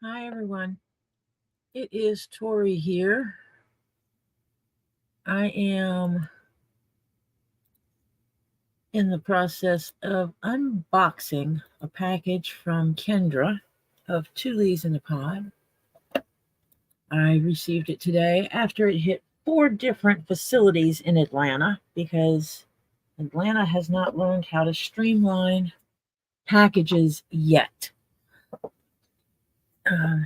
Hi, everyone. It is Tori here. I am in the process of unboxing a package from Kendra of Two Lees in a Pod. I received it today after it hit 4 different facilities in Atlanta because Atlanta has not learned how to streamline packages yet. Uh,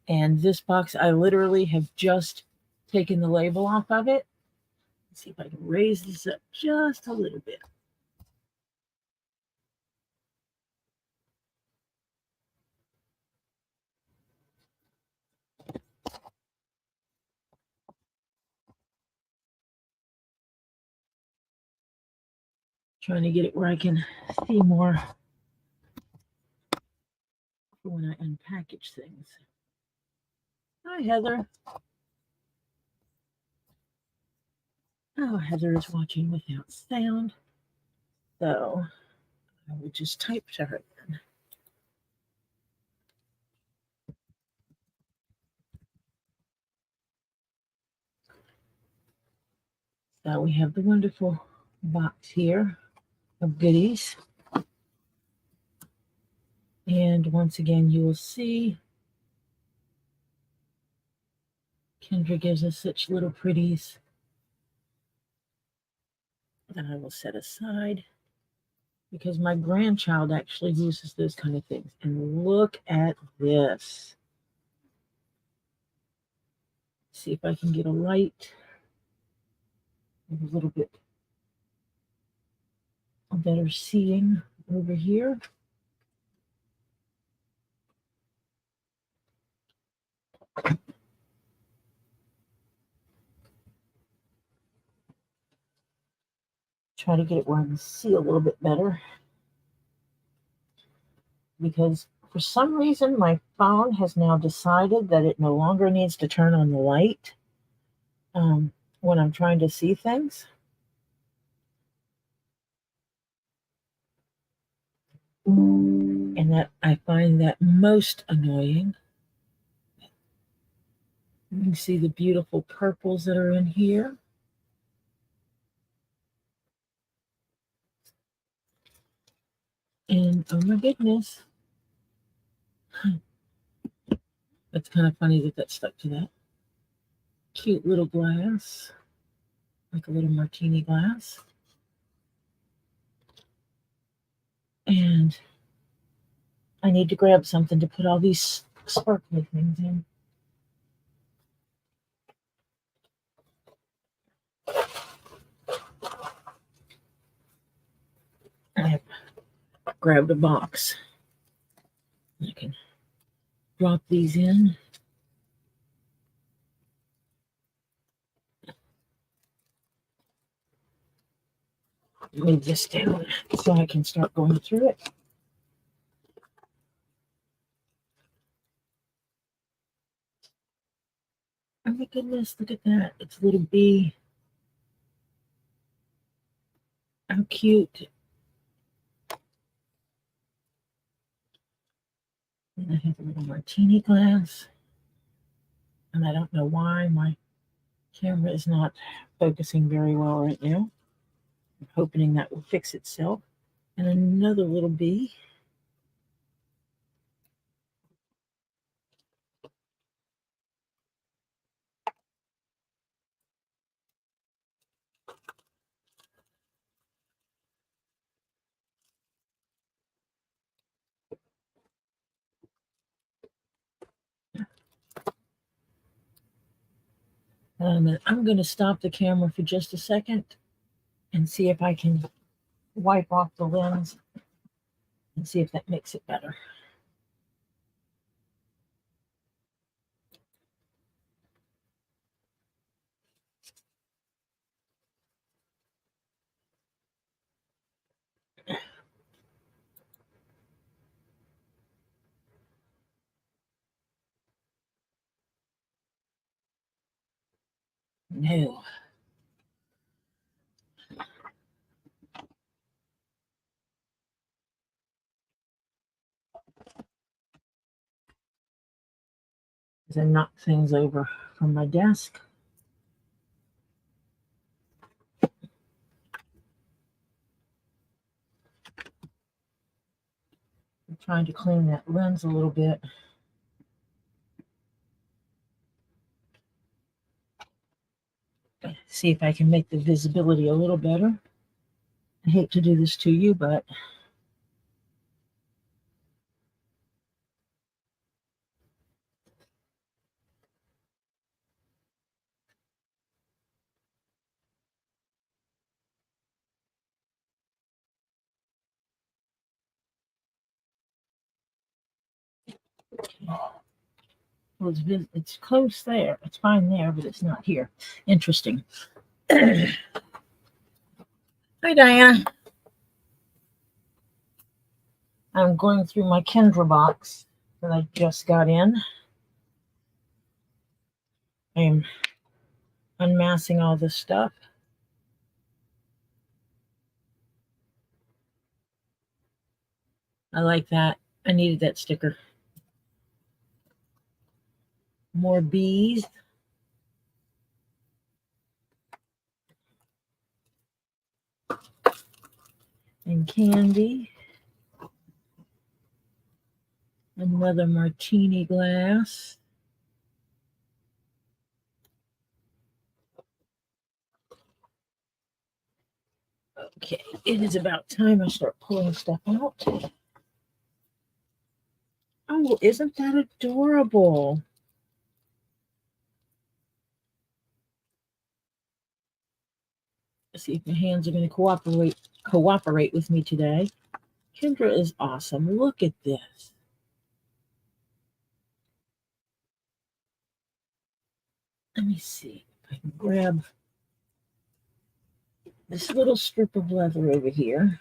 and this box, I literally have just taken the label off of it. Let's see if I can raise this up just a little bit. Trying to get it where I can see more for when I unpackage things. Hi, Heather. Oh, Heather is watching without sound. So I will just type to her then. So we have the wonderful box here of goodies. And once again, you will see Kendra gives us such little pretties that I will set aside because my grandchild actually uses those kind of things. And look at this. See if I can get a light, a little bit better seeing over here. Try to get it where I can see a little bit better because for some reason my phone has now decided that it no longer needs to turn on the light when I'm trying to see things. And that I find that most annoying. You can see the beautiful purples that are in here. And oh my goodness. That's kind of funny that stuck to that. Cute little glass, like a little martini glass. And I need to grab something to put all these sparkly things in. I have grabbed a box. I can drop these in. Move this down so I can start going through it. Oh my goodness, look at that. It's a little bee. How cute. And I have a little martini glass. And I don't know why my camera is not focusing very well right now. I'm hoping that will fix itself. And another little bee. I'm going to stop the camera for just a second and see if I can wipe off the lens and see if that makes it better. No. as I knock things over from my desk. I'm trying to clean that lens a little bit. See if I can make the visibility a little better. I hate to do this to you, but well, it's close there. It's fine there, but it's not here. Interesting. Hi, Diana. I'm going through my Kendra box that I just got in. I am unmassing all this stuff. I like that. I needed that sticker. More bees. And candy. Another martini glass. Okay, it is about time I start pulling stuff out. Oh, isn't that adorable? Let's see if my hands are going to cooperate with me today. Kendra is awesome. Look at this. Let me see if I can grab this little strip of leather over here.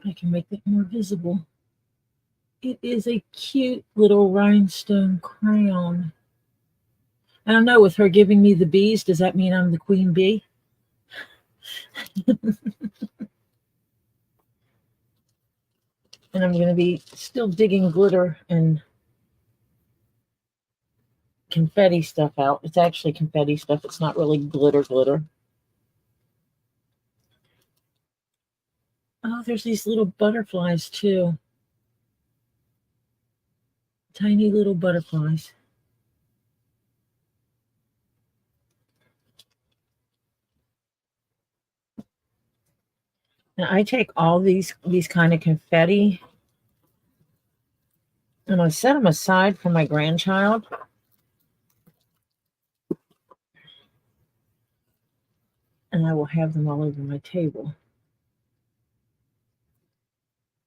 I can make it more visible. It is a cute little rhinestone crown. I don't know, with her giving me the bees, does that mean I'm the queen bee? And I'm going to be still digging glitter and confetti stuff out. It's actually confetti stuff. It's not really glitter. Oh, there's these little butterflies too. Tiny little butterflies. Now I take all these kind of confetti and I set them aside for my grandchild. And I will have them all over my table.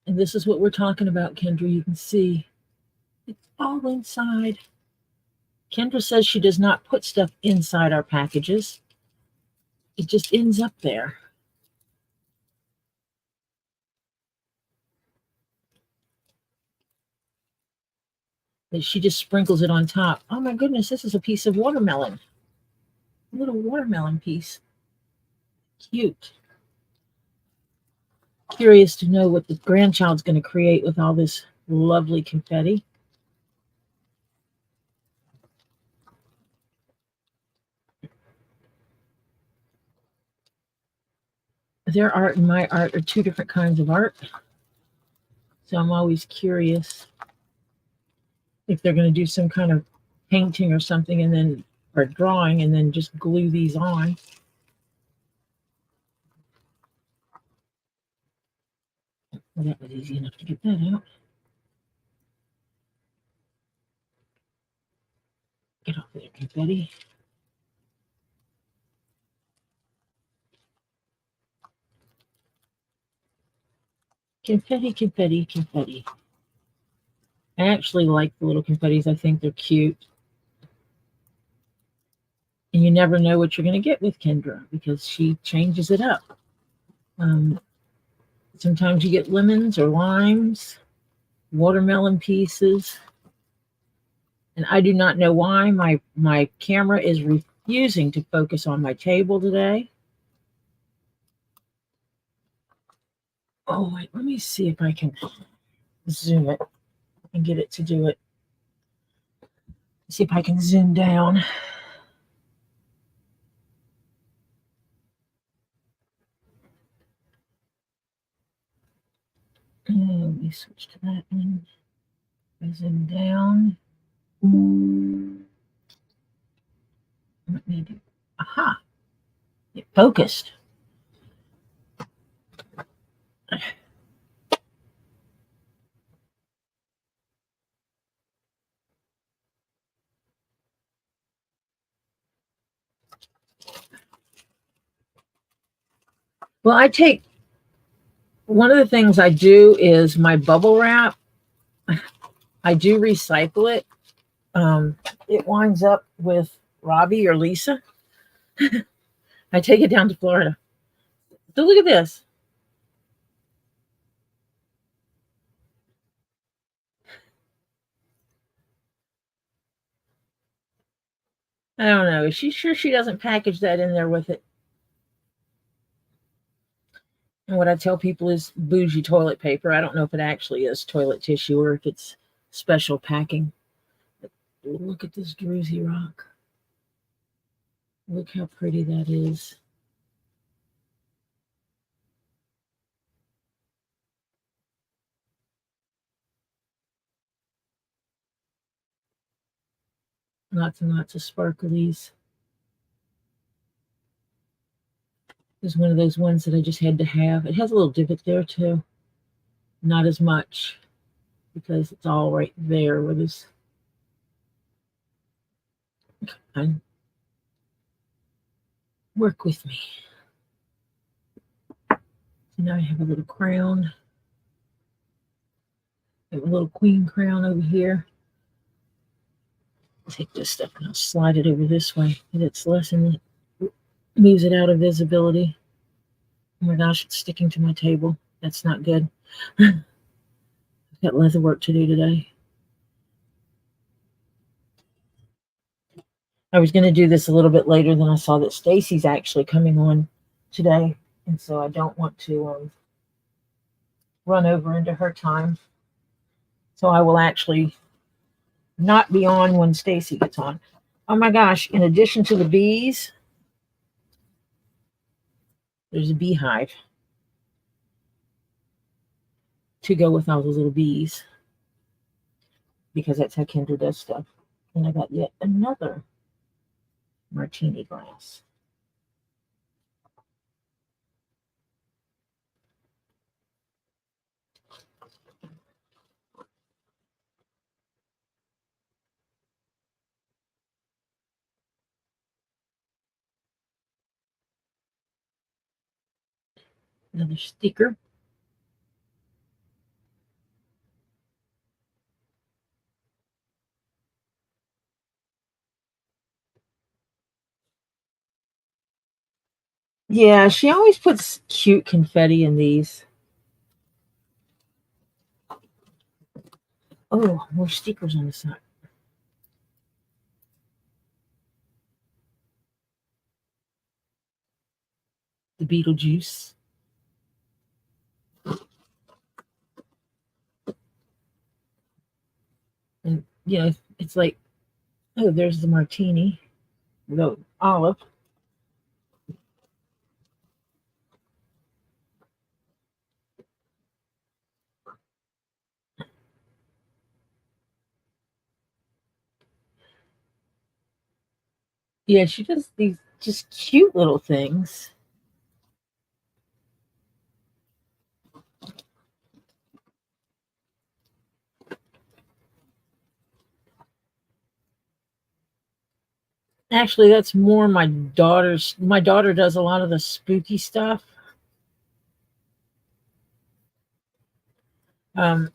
And this is what we're talking about, Kendra. You can see it's all inside. Kendra says she does not put stuff inside our packages. It just ends up there. But she just sprinkles it on top. Oh my goodness, this is a piece of watermelon. A little watermelon piece. Cute. Curious to know what the grandchild's going to create with all this lovely confetti. Their art and my art are two different kinds of art. So I'm always curious if they're going to do some kind of painting or something and then, or drawing, and then just glue these on. Well, that was easy enough to get that out. Get off of there, confetti. Confetti, confetti, confetti. I actually like the little confettis. I think they're cute. And you never know what you're going to get with Kendra because she changes it up. Sometimes you get lemons or limes, watermelon pieces. And I do not know why my camera is refusing to focus on my table today. Oh, wait, let me see if I can zoom it. and get it to do it. See if I can zoom down. And let me switch to that one. Zoom down. Let me do. Aha! It focused. Well, I take one of the things I do is my bubble wrap. I do recycle it. It winds up with Robbie or Lisa. I take it down to Florida. So look at this. I don't know. Is she sure she doesn't package that in there with it? And what I tell people is bougie toilet paper. I don't know if it actually is toilet tissue or if it's special packing. But look at this druzy rock. Look how pretty that is. Lots and lots of sparklies. This is one of those ones that I just had to have. It has a little divot there too. Not as much because it's all right there with this. And work with me. So now I have a little crown. I have a little queen crown over here. I'll take this stuff and I'll slide it over this way. And it's less and it moves it out of visibility. Oh my gosh, it's sticking to my table. That's not good. I've got leather work to do today. I was going to do this a little bit later than I saw that Stacy's actually coming on today. And so I don't want to run over into her time. So I will actually not be on when Stacy gets on. Oh my gosh, in addition to the bees, there's a beehive to go with all the little bees. Because that's how Kendra does stuff. And I got yet another martini glass. Another sticker. Yeah, she always puts cute confetti in these. Oh, more stickers on the side. The Beetlejuice. And yeah, it's like, oh, there's the martini. The olive. Yeah, she does these just cute little things. Actually, that's more my daughter's. My daughter does a lot of the spooky stuff. Um,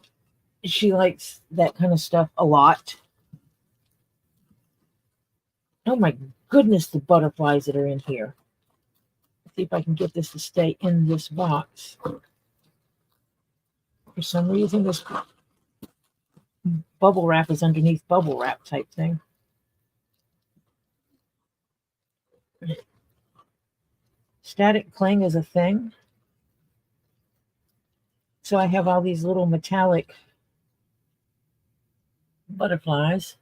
she likes that kind of stuff a lot. Oh my goodness, the butterflies that are in here. Let's see if I can get this to stay in this box. For some reason, this bubble wrap is underneath bubble wrap type thing. Static cling is a thing. So I have all these little metallic butterflies.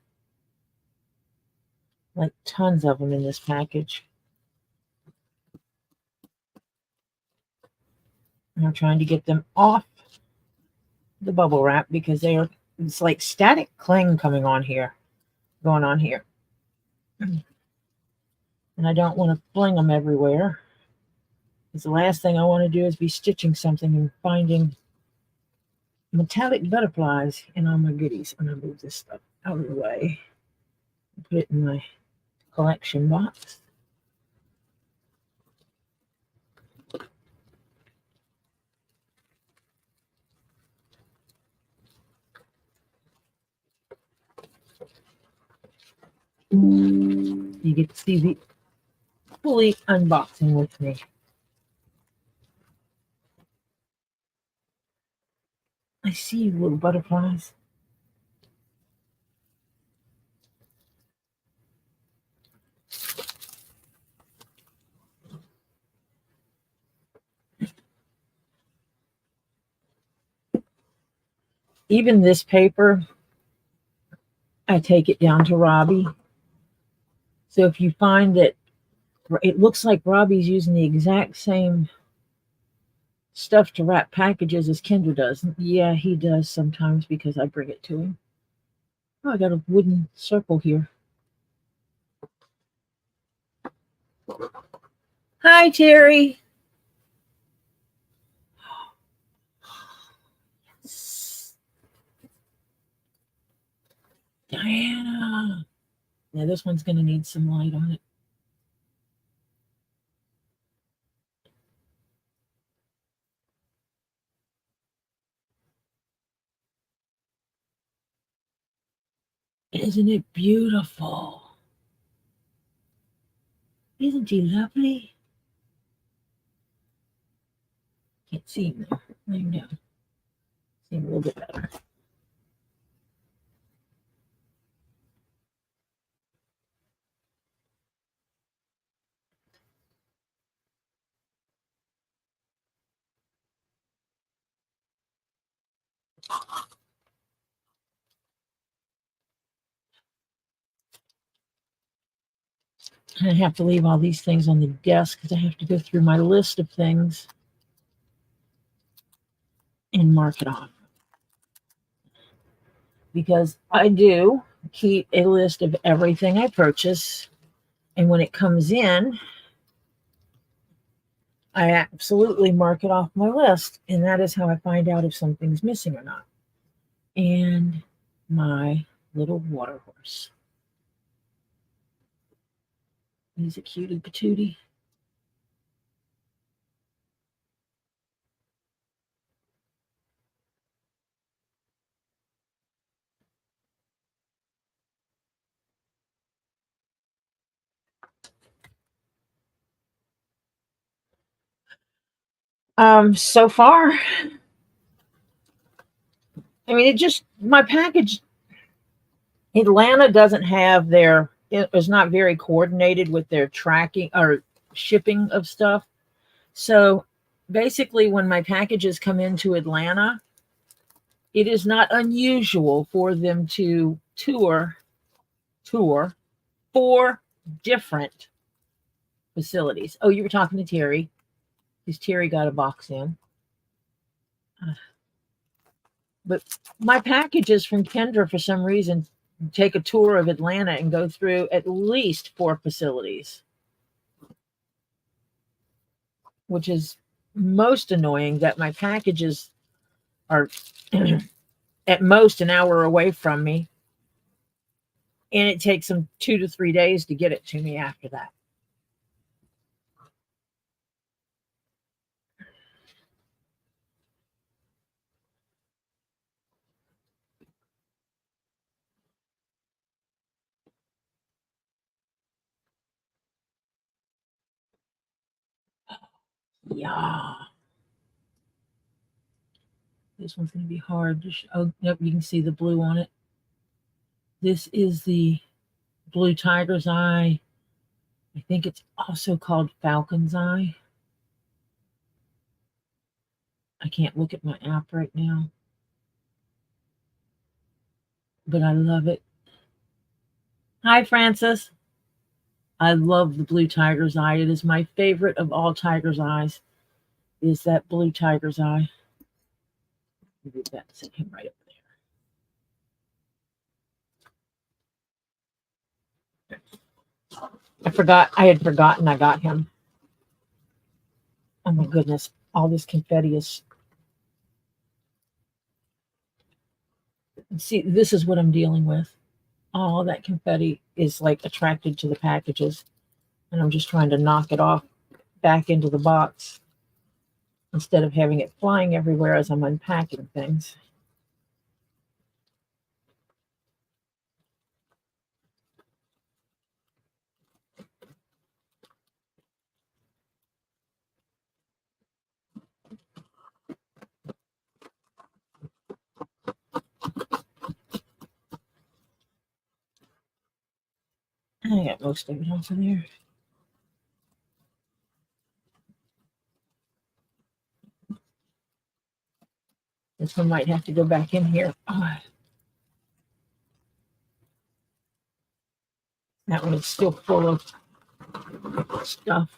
Like tons of them in this package. And I'm trying to get them off the bubble wrap because it's like static cling going on here. And I don't want to fling them everywhere. Because the last thing I want to do is be stitching something and finding metallic butterflies in all my goodies. I'm going to move this stuff out of the way and put it in my collection box. You get to see the fully unboxing with me. I see you, little butterflies. Even this paper, I take it down to Robbie. So if you find that it looks like Robbie's using the exact same stuff to wrap packages as Kendra does. Yeah, he does sometimes because I bring it to him. Oh, I got a wooden circle here. Hi, Terry. Diana. Now this one's going to need some light on it. Isn't it beautiful? Isn't he lovely? Can't see him there. Lay him down. See him a little bit better. I have to leave all these things on the desk because I have to go through my list of things and mark it off. Because I do keep a list of everything I purchase. And when it comes in, I absolutely mark it off my list. And that is how I find out if something's missing or not. And my little water horse. He's a cutie patootie. So far, I mean, my package, Atlanta doesn't have it was not very coordinated with their tracking or shipping of stuff. So basically, when my packages come into Atlanta, it is not unusual for them to tour 4 different facilities. Oh, you were talking to Terry. Because Terry got a box in. But my packages from Kendra, for some reason, take a tour of Atlanta and go through at least 4 facilities, which is most annoying that my packages are at most an hour away from me. And it takes them 2 to 3 days to get it to me after that. Yeah. This one's going to be hard to show. Oh, yep, you can see the blue on it. This is the blue tiger's eye. I think it's also called falcon's eye. I can't look at my app right now. but I love it. Hi, Francis. I love the blue tiger's eye. It is my favorite of all tiger's eyes, is that blue tiger's eye. Maybe that's him right up there. I had forgotten I got him. Oh my goodness, all this confetti is. See, this is what I'm dealing with. All that confetti is like attracted to the packages, and I'm just trying to knock it off back into the box instead of having it flying everywhere as I'm unpacking things. I got most of it off of there. This one might have to go back in here. Oh, that one is still full of stuff.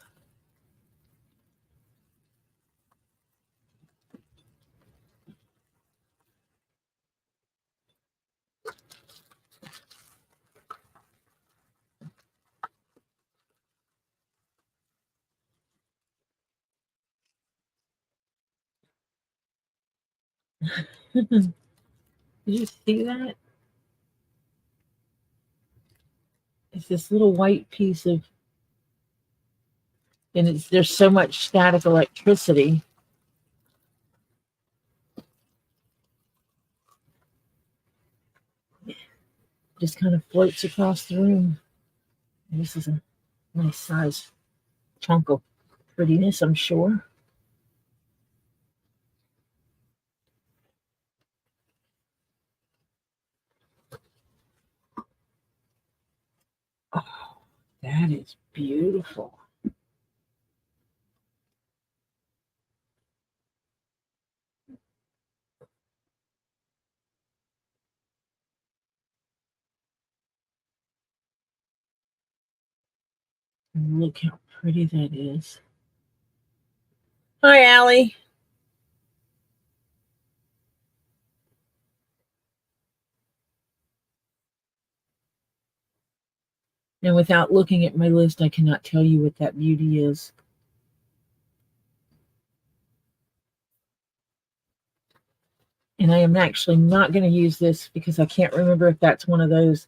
Did you see that? It's this little white piece of, and there's so much static electricity. Just kind of floats across the room. And this is a nice size chunk of prettiness, I'm sure. Oh, that is beautiful. Look how pretty that is. Hi, Allie. And without looking at my list, I cannot tell you what that beauty is. And I am actually not going to use this because I can't remember if that's one of those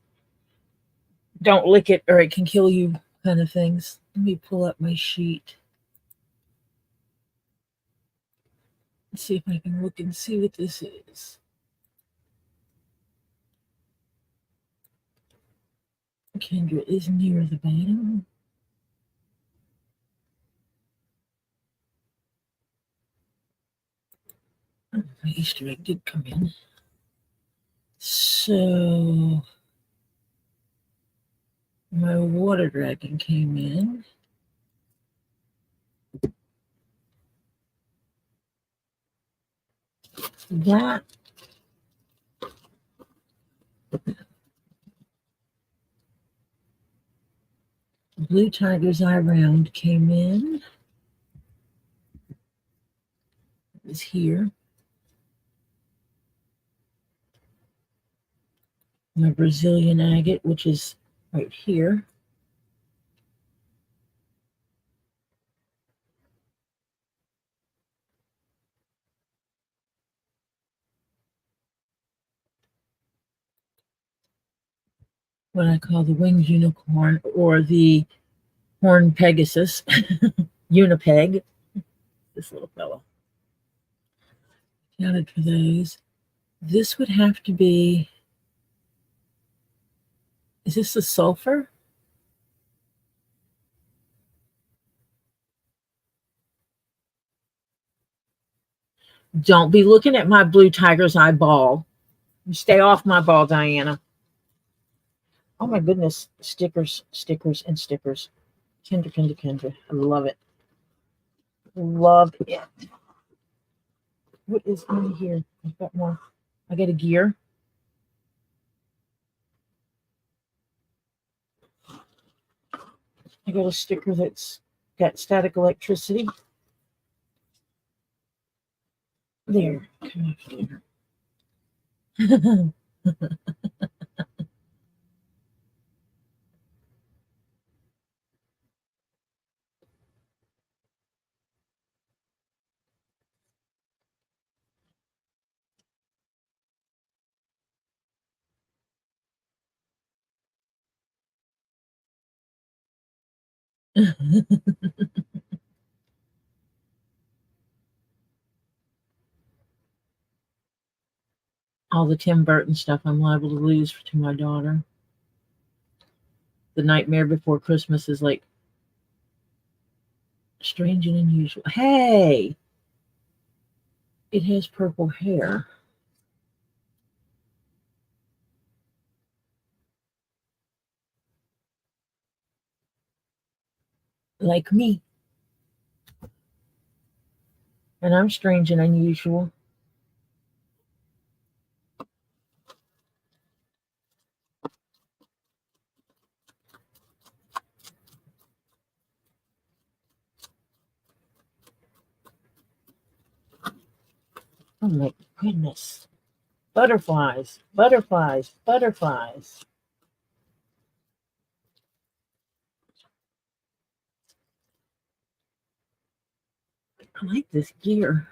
don't lick it or it can kill you kind of things. Let me pull up my sheet. Let's see if I can look and see what this is. Kendra is near the bottom. Oh, my Easter egg did come in. So my water dragon came in. That blue tiger's eye round came in. It was here. My Brazilian agate, which is right here. What I call the winged unicorn or the horned Pegasus, Unipeg, this little fellow. Counted for those. This would have to be, is this the sulfur? Don't be looking at my blue tiger's eye ball. Stay off my ball, Diana. Oh my goodness. Stickers, stickers, and stickers. Kendra, Kendra, Kendra. I love it. Love it. What is in here? I've got more. I got a gear. I got a sticker that's got static electricity. There. Come up here. All the Tim Burton stuff I'm liable to lose to my daughter. The Nightmare Before Christmas is like strange and unusual. Hey, it has purple hair. Like me. And I'm strange and unusual. Oh my goodness. Butterflies, butterflies, butterflies. I like this gear.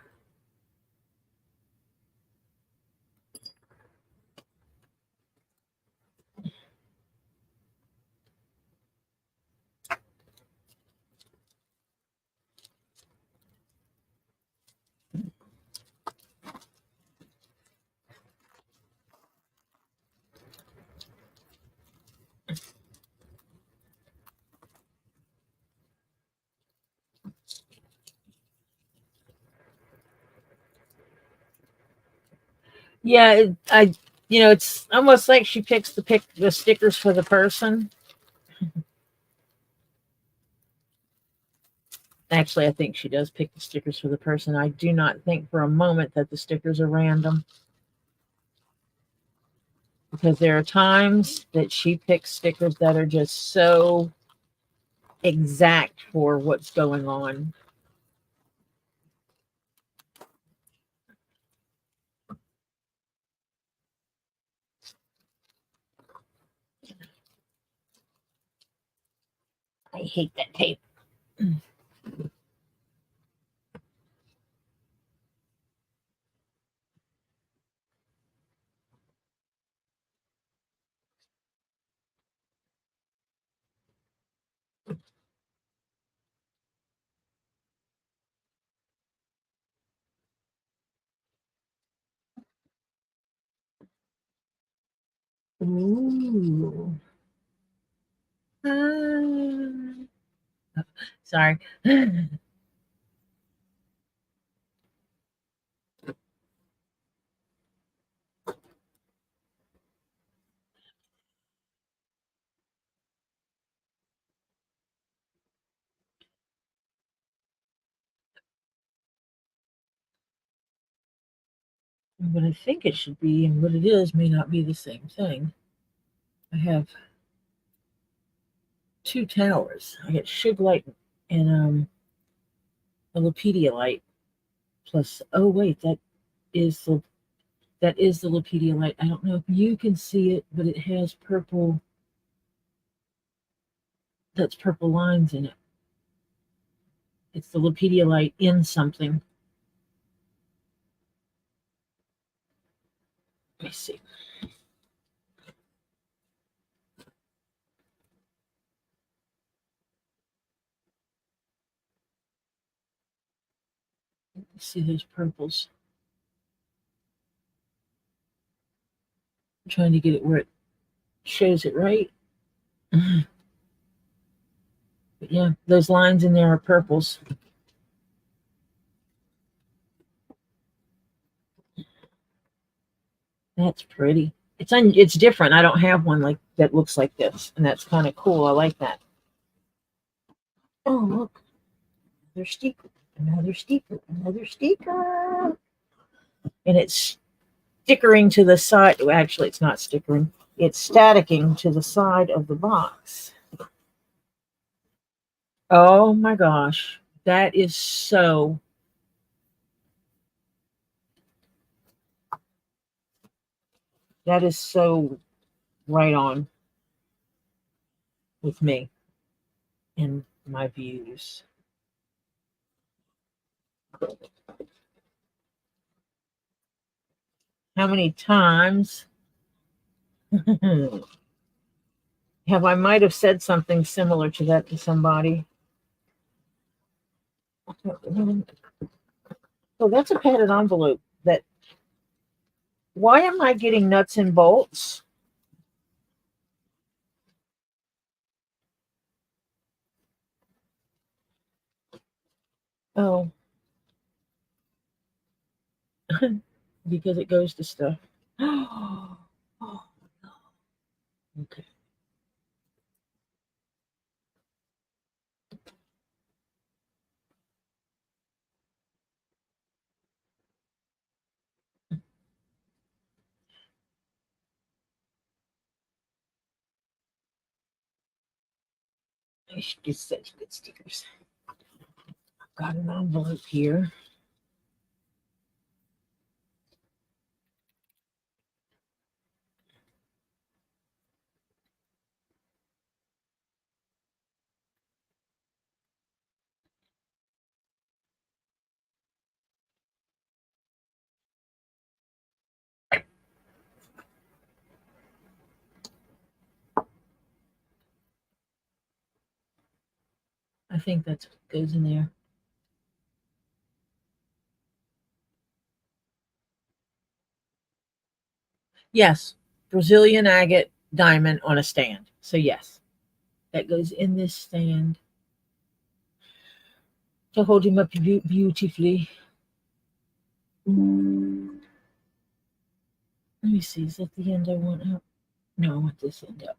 Yeah, it's almost like she picks the stickers for the person. Actually, I think she does pick the stickers for the person. I do not think for a moment that the stickers are random. Because there are times that she picks stickers that are just so exact for what's going on. I hate that tape. Ooh. Sorry. What I think it should be and what it is may not be the same thing. I have two towers. I get Sugar Light and a Lapedia light. Plus, oh wait, is the that is the Lapedia light. I don't know if you can see it, but it has purple. That's purple lines in it. It's the Lapedia light in something. Let me see. See those purples. I'm trying to get it where it shows it right. But yeah, those lines in there are purples. That's pretty. It's different. I don't have one like that looks like this, and that's kind of cool. I like that. Oh look, another sticker, another sticker, another sticker, and it's stickering to the side. Well, actually, it's not stickering. It's staticking to the side of the box. Oh my gosh. That is so right on with me and my views. How many times have I might have said something similar to that to somebody? Oh, that's a padded envelope. That why am I getting nuts and bolts? Oh, because it goes to stuff. Oh, okay. It's such good stickers. I've got an envelope here. I think that's what goes in there. Yes, Brazilian agate diamond on a stand. So yes, that goes in this stand to hold him up beautifully. Let me see. Is that the end I want up? No, I want this end up.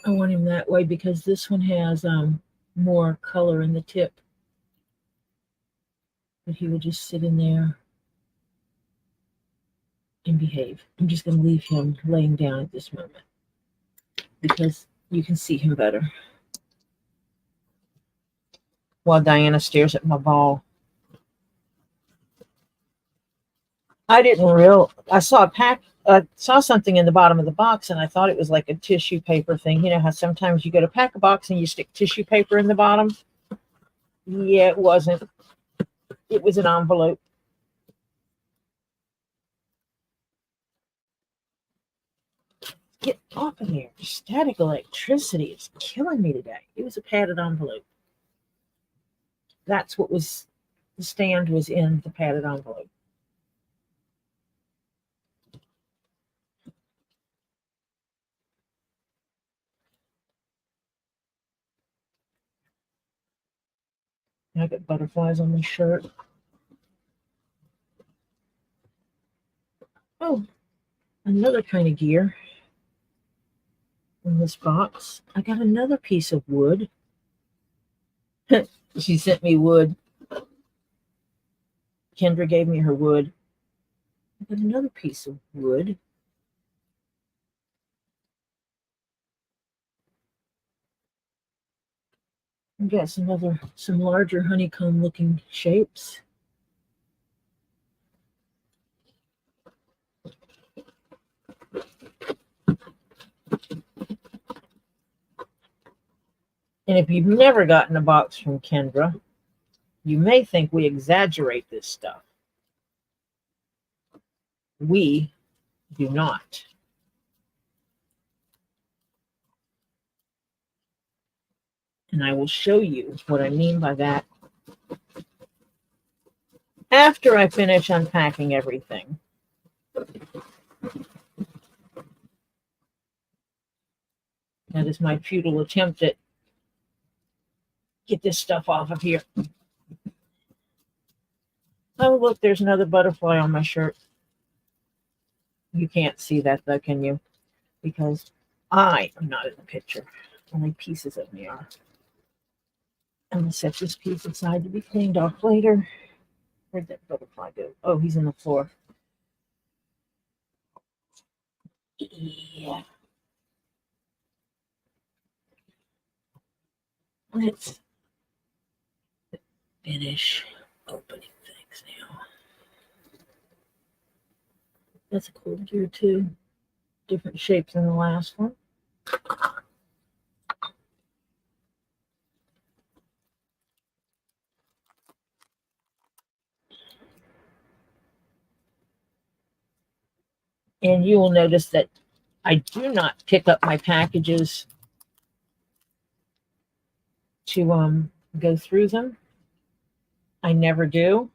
I want him that way because this one has more color in the tip. But he would just sit in there and behave. I'm just going to leave him laying down at this moment because you can see him better while Diana stares at my ball. I saw saw something in the bottom of the box and I thought it was like a tissue paper thing. You know how sometimes you get a pack of box and you stick tissue paper in the bottom? Yeah, it wasn't. It was an envelope. Get off of here. Static electricity is killing me today. It was a padded envelope. That's what was the stand was in the padded envelope. I got butterflies on my shirt. Oh, another kind of gear in this box. I got another piece of wood. She sent me wood. Kendra gave me her wood. I got another piece of wood. I got some larger honeycomb looking shapes. And if you've never gotten a box from Kendra, you may think we exaggerate this stuff. We do not. And I will show you what I mean by that after I finish unpacking everything. That is my futile attempt at get this stuff off of here. Oh, look, there's another butterfly on my shirt. You can't see that though, can you? Because I am not in the picture. Only pieces of me are. I'm going to set this piece aside to be cleaned off later. Where'd that butterfly go? Oh, he's in the floor. Yeah. Let's finish opening things now. That's a cool gear too. Different shapes than the last one. And you will notice that I do not pick up my packages to go through them. I never do.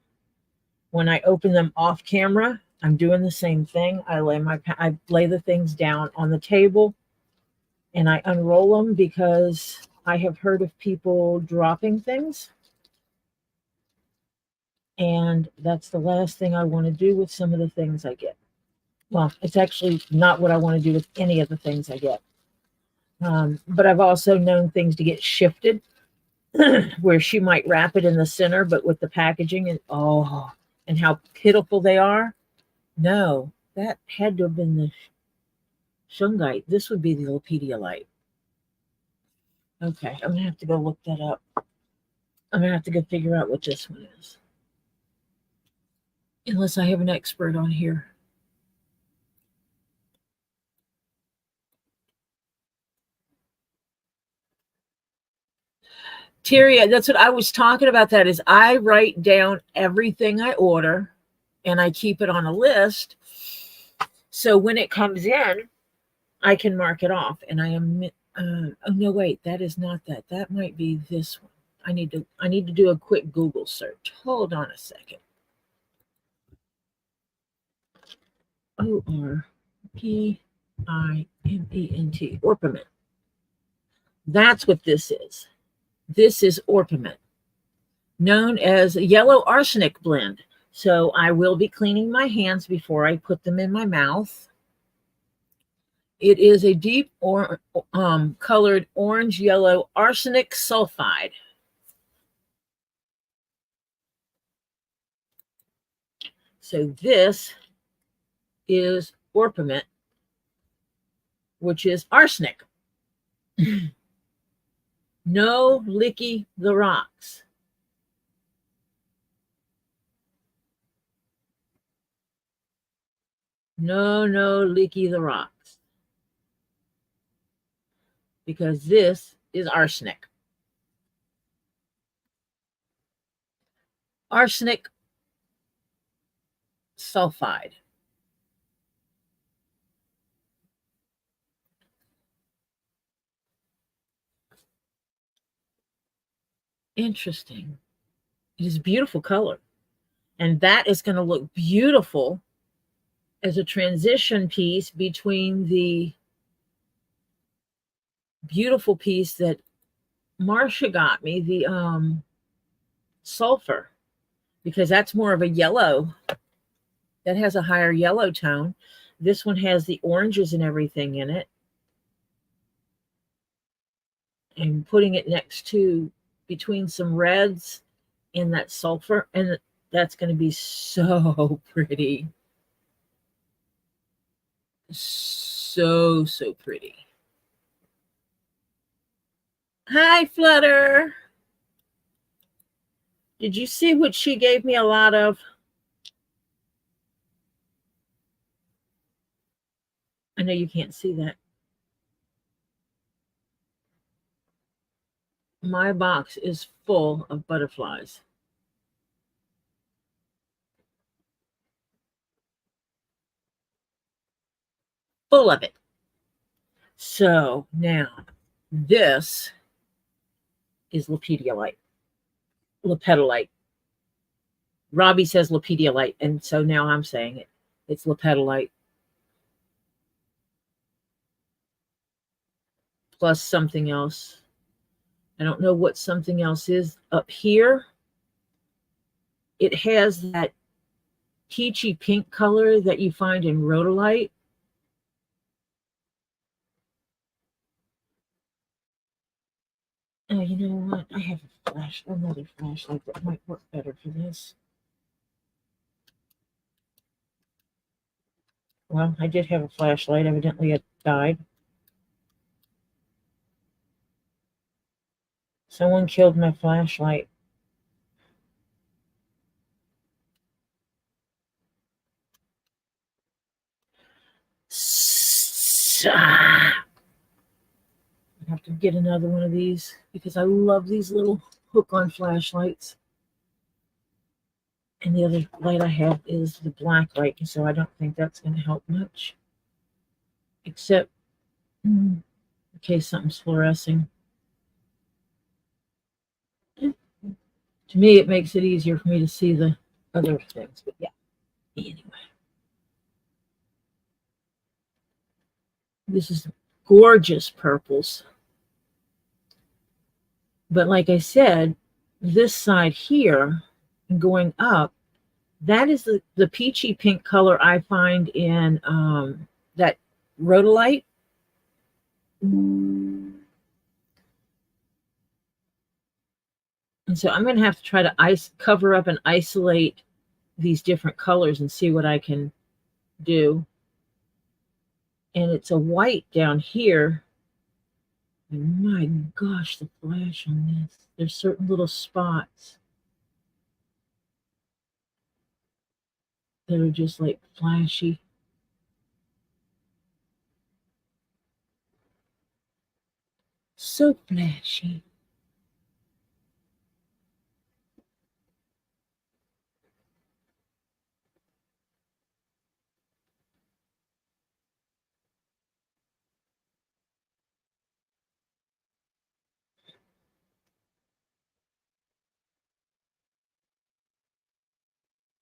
When I open them off camera, I'm doing the same thing. I lay the things down on the table and I unroll them because I have heard of people dropping things. And that's the last thing I want to do with some of the things I get. Well, it's actually not what I want to do with any of the things I get. But I've also known things to get shifted where she might wrap it in the center, but with the packaging and how pitiful they are. No, that had to have been the shungite. This would be the Lepediolite. Okay, I'm gonna have to go look that up. I'm gonna have to go figure out what this one is. Unless I have an expert on here. Terry, that's what I was talking about. That is, I write down everything I order and I keep it on a list. So when it comes in, I can mark it off. And I am, oh no, wait, that is not that. That might be this one. I need to do a quick Google search. Hold on a second. ORPIMENT, orpiment. That's what this is. This is orpiment, known as yellow arsenic blend. So I will be cleaning my hands before I put them in my mouth. It is a deep colored orange yellow arsenic sulfide. So this is orpiment, which is arsenic. No licky the rocks. No licky the rocks. Because this is arsenic. Arsenic sulfide. Interesting. It is a beautiful color. And that is going to look beautiful as a transition piece between the beautiful piece that Marcia got me, the sulfur, because that's more of a yellow. That has a higher yellow tone. This one has the oranges and everything in it. And putting it next to between some reds and that sulfur, and that's going to be so pretty. So pretty. Hi, Flutter. Did you see what she gave me a lot of? I know you can't see that. My box is full of butterflies. Full of it. So now this is Lepediolite. Lepidolite. Robbie says Lepediolite, and so now I'm saying it. It's Lepidolite. Plus something else. I don't know what something else is up here. It has that peachy pink color that you find in rhodolite. You know what? I have another flashlight that might work better for this. Well, I did have a flashlight. Evidently it died. Someone killed my flashlight. I have to get another one of these because I love these little hook-on flashlights. And the other light I have is the black light, so I don't think that's going to help much. Except in case something's fluorescing. To me, it makes it easier for me to see the other things. But yeah, anyway. This is gorgeous purples. But like I said, this side here, going up, that is the peachy pink color I find in that rhodolite. And so I'm going to have to try to cover up and isolate these different colors and see what I can do. And it's a white down here. And my gosh, the flash on this. There's certain little spots that are just like flashy. So flashy.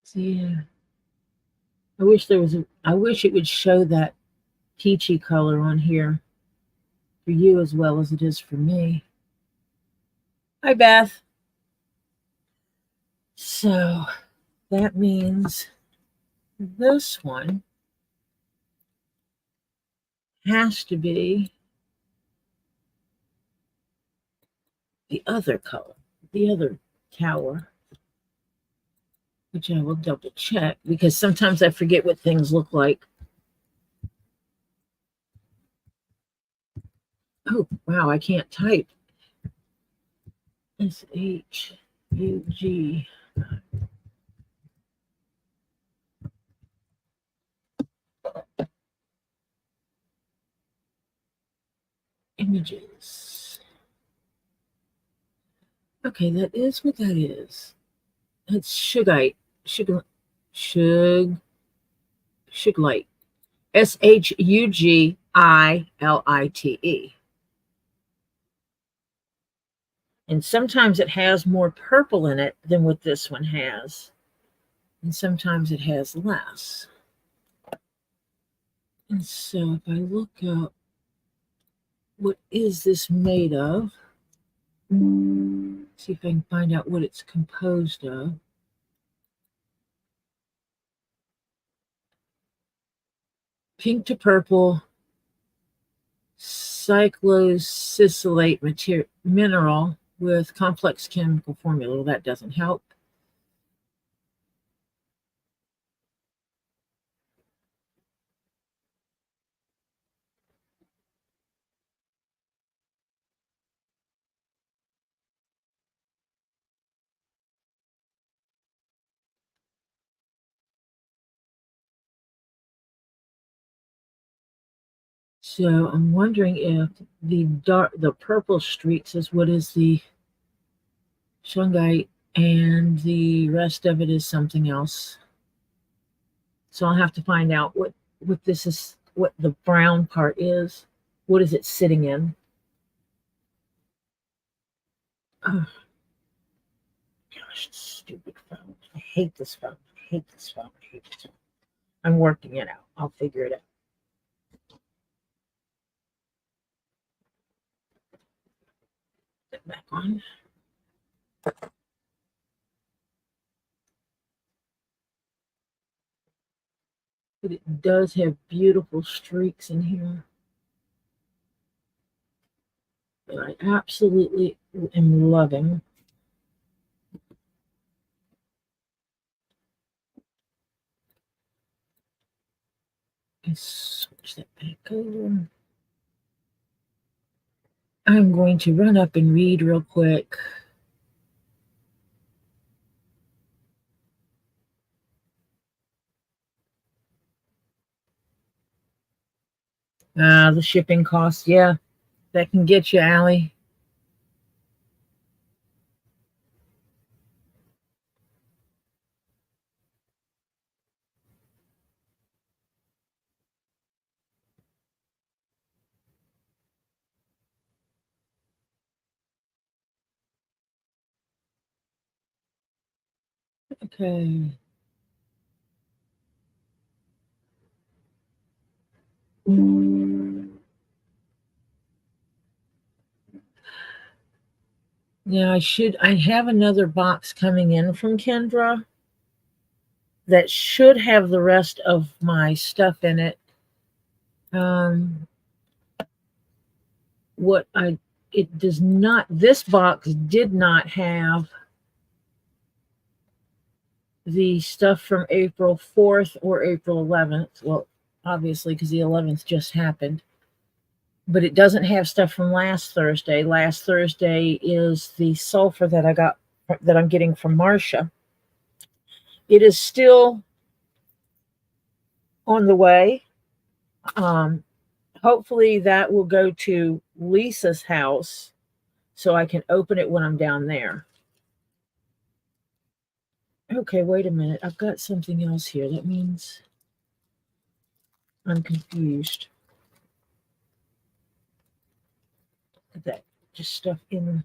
So yeah. I wish it would show that peachy color on here for you as well as it is for me. Hi, Beth. So that means this one has to be the other color, the other tower, which I will double check because sometimes I forget what things look like. Oh, wow, I can't type. SHUG. Images. Okay, that is what that is. It's Shugite. Suglite. SHUGILITE. And sometimes it has more purple in it than what this one has. And sometimes it has less. And so if I look up, what is this made of? See if I can find out what it's composed of. Pink to purple, cyclosicillate mineral with complex chemical formula. Well, that doesn't help. So I'm wondering if the purple streaks is what is the shungite and the rest of it is something else. So I'll have to find out what this is, what the brown part is. What is it sitting in? Oh, gosh, stupid phone. I hate this phone. I hate this phone. I hate this phone. I'm working it out. I'll figure it out. Put it back on. But it does have beautiful streaks in here that I absolutely am loving. I switch that back over. I'm going to run up and read real quick. The shipping costs. Yeah, that can get you, Allie. Okay. Now I have another box coming in from Kendra that should have the rest of my stuff in it. Um, what I it does not this box did not have the stuff from April 4th or April 11th. Well, obviously because the 11th just happened. But it doesn't have stuff from last Thursday. Last Thursday is the sulfur that I'm getting from Marcia. It is still on the way. Hopefully that will go to Lisa's house so I can open it when I'm down there. Okay, wait a minute. I've got something else here. That means I'm confused. Look at that. Just stuff in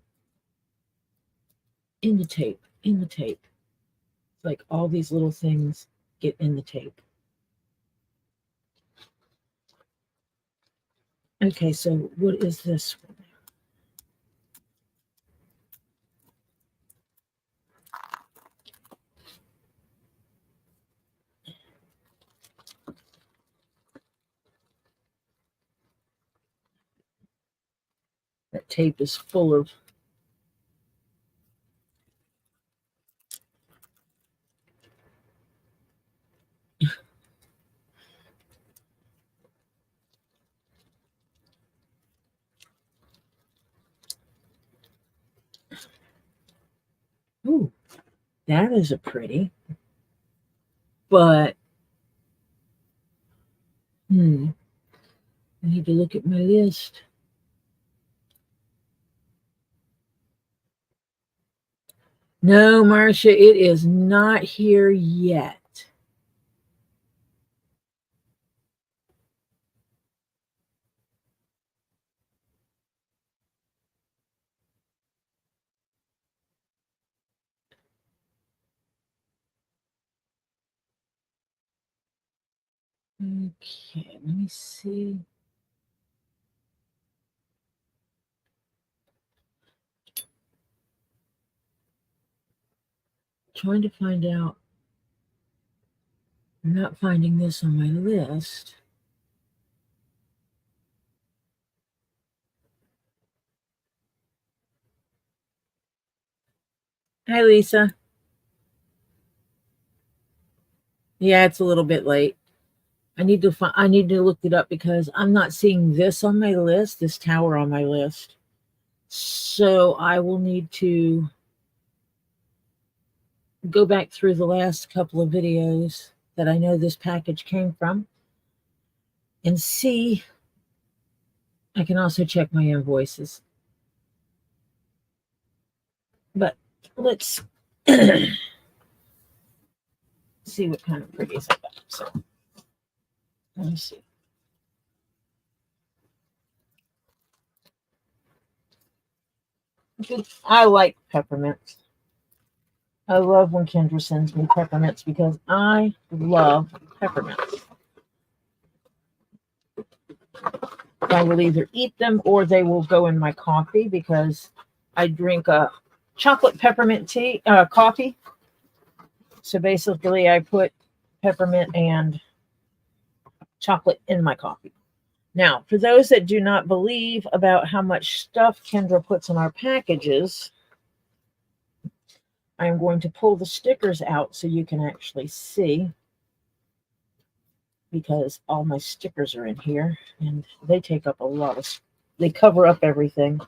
the tape. In the tape. It's like all these little things get in the tape. Okay, so what is this one? That tape is full of ooh, that is a pretty. But I need to look at my list. No, Marcia, it is not here yet. Okay, let me see. Trying to find out. I'm not finding this on my list. Hi, Lisa. Yeah, it's a little bit late. I need to look it up because I'm not seeing this on my list, this tower on my list. So I will need to go back through the last couple of videos that I know this package came from and see. I can also check my invoices. But let's see what kind of pretties I got. So let me see. I like peppermints. I love when Kendra sends me peppermints because I love peppermints. I will either eat them or they will go in my coffee because I drink a chocolate peppermint coffee. So basically, I put peppermint and chocolate in my coffee. Now, for those that do not believe about how much stuff Kendra puts in our packages, I'm going to pull the stickers out so you can actually see, because all my stickers are in here and they take up a lot of space. they cover up everything.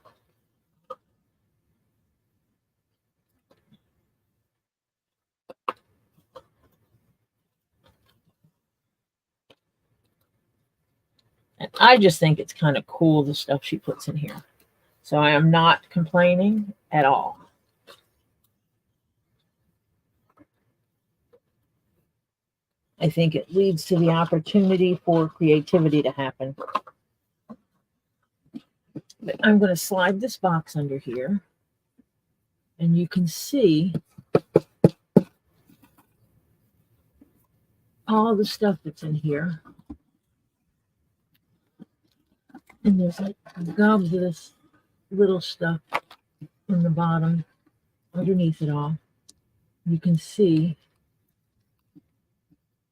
And I just think it's kind of cool, the stuff she puts in here. So I am not complaining at all. I think it leads to the opportunity for creativity to happen. But I'm going to slide this box under here, and you can see all the stuff that's in here. And there's like gobs of this little stuff in the bottom underneath it all. You can see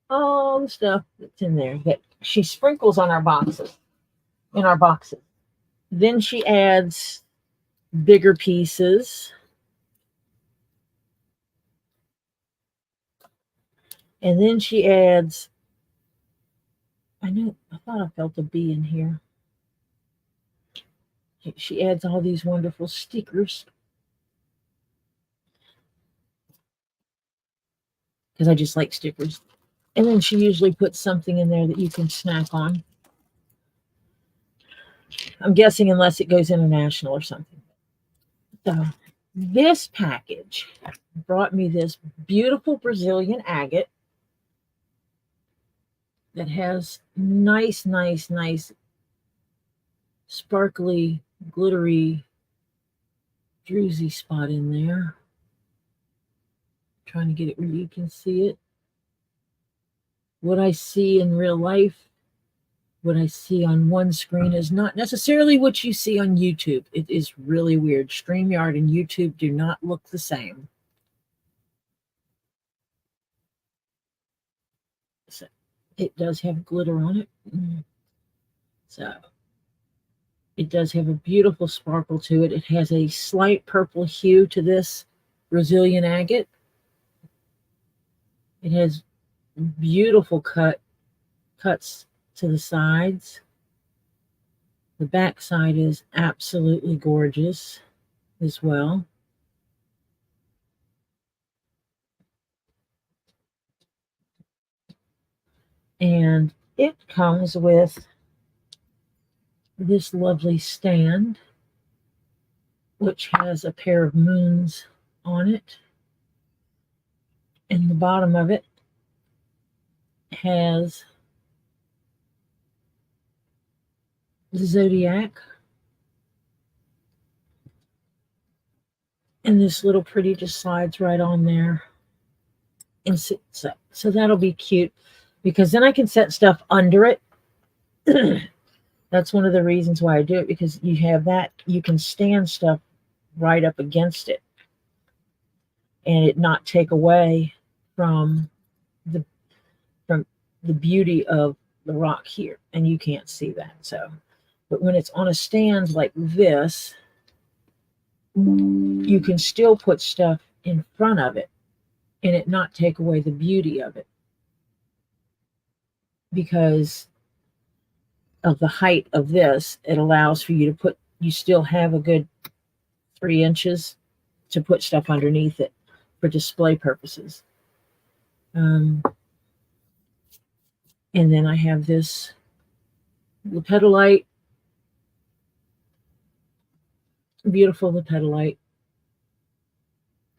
all the stuff that's in there that she sprinkles on our boxes, in our boxes. Then she adds bigger pieces. And then she adds, I thought I felt a bee in here. She adds all these wonderful stickers. Because I just like stickers. And then she usually puts something in there that you can snack on. I'm guessing unless it goes international or something. So this package brought me this beautiful Brazilian agate that has nice sparkly, glittery, druzy spot in there. Trying to get it where you can see it. What I see in real life, what I see on one screen is not necessarily what you see on YouTube. It is really weird. StreamYard and YouTube do not look the same. So it does have glitter on it. So it does have a beautiful sparkle to it. It has a slight purple hue to this Brazilian agate. It has beautiful cuts to the sides. The back side is absolutely gorgeous as well. And it comes with this lovely stand, which has a pair of moons on it. And the bottom of it has the zodiac. And this little pretty just slides right on there. And so that'll be cute, because then I can set stuff under it. That's one of the reasons why I do it, because you have that, you can stand stuff right up against it and it not take away from the beauty of the rock here. And you can't see that. So, but when it's on a stand like this, you can still put stuff in front of it and it not take away the beauty of it, because of the height of this. It allows for you to put, you still have a good 3 inches to put stuff underneath it for display purposes. And then I have this lepidolite, beautiful lepidolite.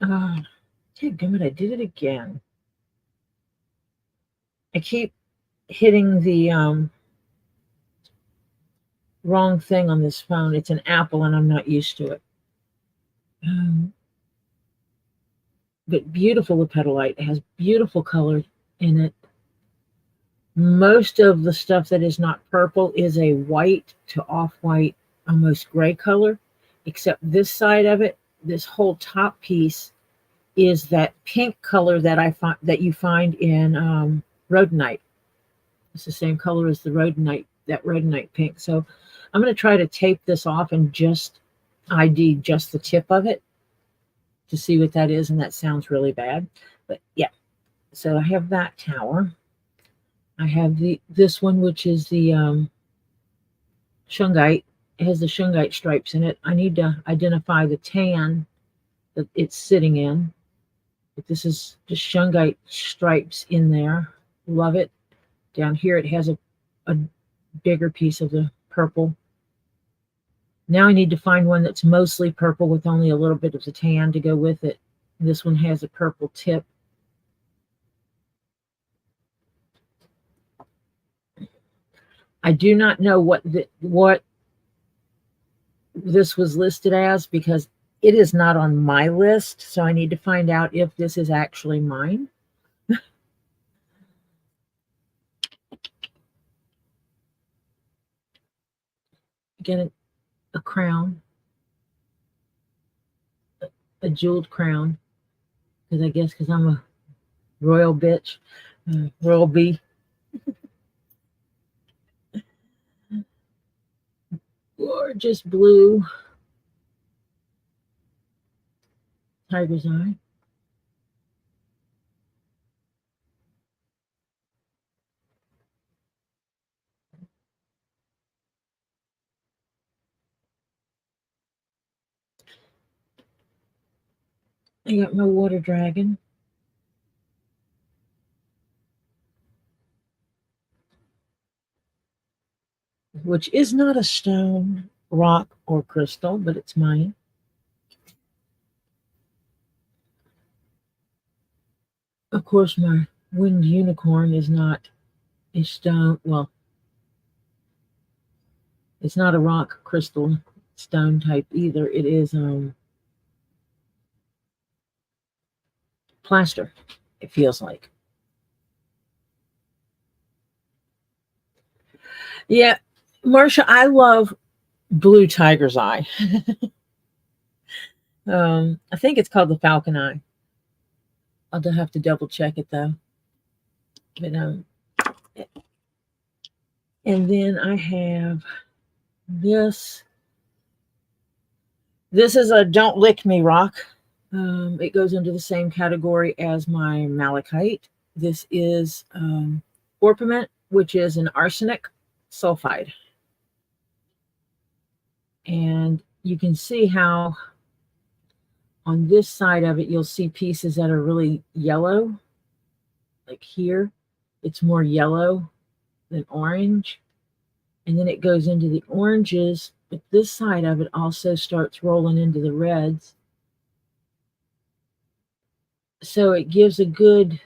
Dadgummit, I did it again. I keep hitting the wrong thing on this phone. It's an Apple and I'm not used to it. But beautiful lepidolite. It has beautiful color in it. Most of the stuff that is not purple is a white to off-white, almost gray color, except this side of it, this whole top piece is that pink color that that you find in rhodonite. It's the same color as the rhodonite, that rhodonite pink. So I'm going to try to tape this off and just ID just the tip of it to see what that is, and that sounds really bad. But yeah, so I have that tower. I have this one, which is the shungite, It has the shungite stripes in it. I need to identify the tan that it's sitting in. But this is just shungite stripes in there. Love it. Down here it has a bigger piece of the purple. Now I need to find one that's mostly purple with only a little bit of the tan to go with it. This one has a purple tip. I do not know what this was listed as because it is not on my list. So I need to find out if this is actually mine. Again, a crown, a jeweled crown, because I guess because I'm a royal bitch, royal bee. Gorgeous blue tiger's eye. I got my water dragon. Which is not a stone, rock, or crystal, but it's mine. Of course, my winged unicorn is not a stone. Well, it's not a rock, crystal, stone type either. It is plaster, it feels like. Yeah, Marcia, I love blue tiger's eye. I think it's called the falcon eye. I'll have to double check it though. But and then I have this. This is a Don't Lick Me rock. It goes into the same category as my malachite. This is orpiment, which is an arsenic sulfide. And you can see how on this side of it, you'll see pieces that are really yellow. Like here, it's more yellow than orange. And then it goes into the oranges, but this side of it also starts rolling into the reds. So it gives a good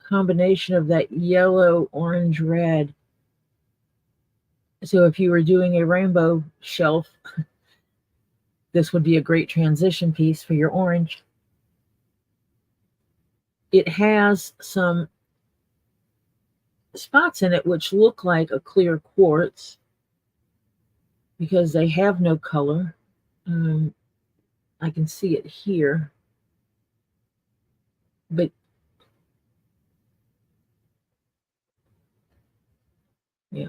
combination of that yellow, orange, red. So if you were doing a rainbow shelf, this would be a great transition piece for your orange. It has some spots in it which look like a clear quartz because they have no color. I can see it here, but yeah.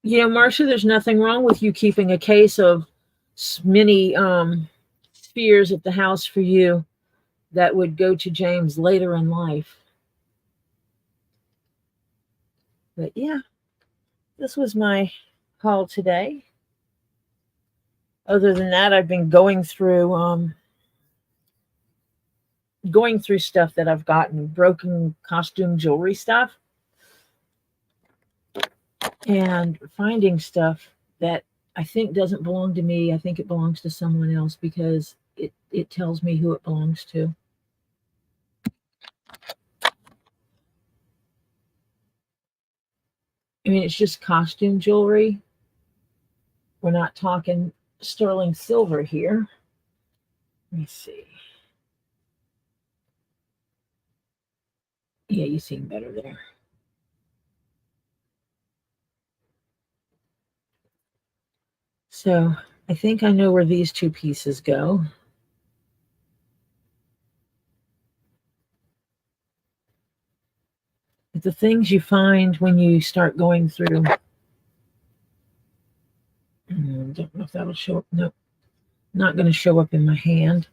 You know, Marcia, there's nothing wrong with you keeping a case of mini spheres at the house for you that would go to James later in life. But yeah, this was my haul today. Other than that, I've been going through stuff that I've gotten, broken costume jewelry stuff, and finding stuff that I think doesn't belong to me. I think it belongs to someone else because it tells me who it belongs to. I mean, it's just costume jewelry. We're not talking sterling silver here. Let me see. Yeah, you seem better there. So I think I know where these two pieces go. But the things you find when you start going through, I don't know if that'll show up. Nope, not going to show up in my hand.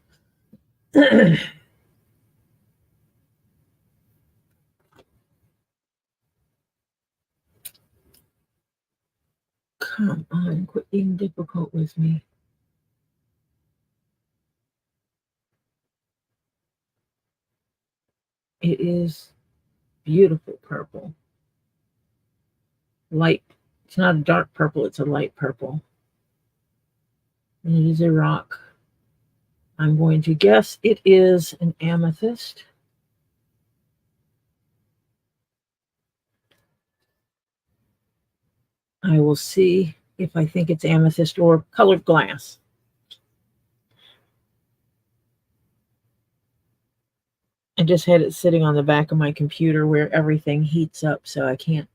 Come on, quit being difficult with me. It is beautiful purple. Light. It's not a dark purple, it's a light purple. And it is a rock. I'm going to guess it is an amethyst. I will see if I think it's amethyst or colored glass. I just had it sitting on the back of my computer where everything heats up, so I can't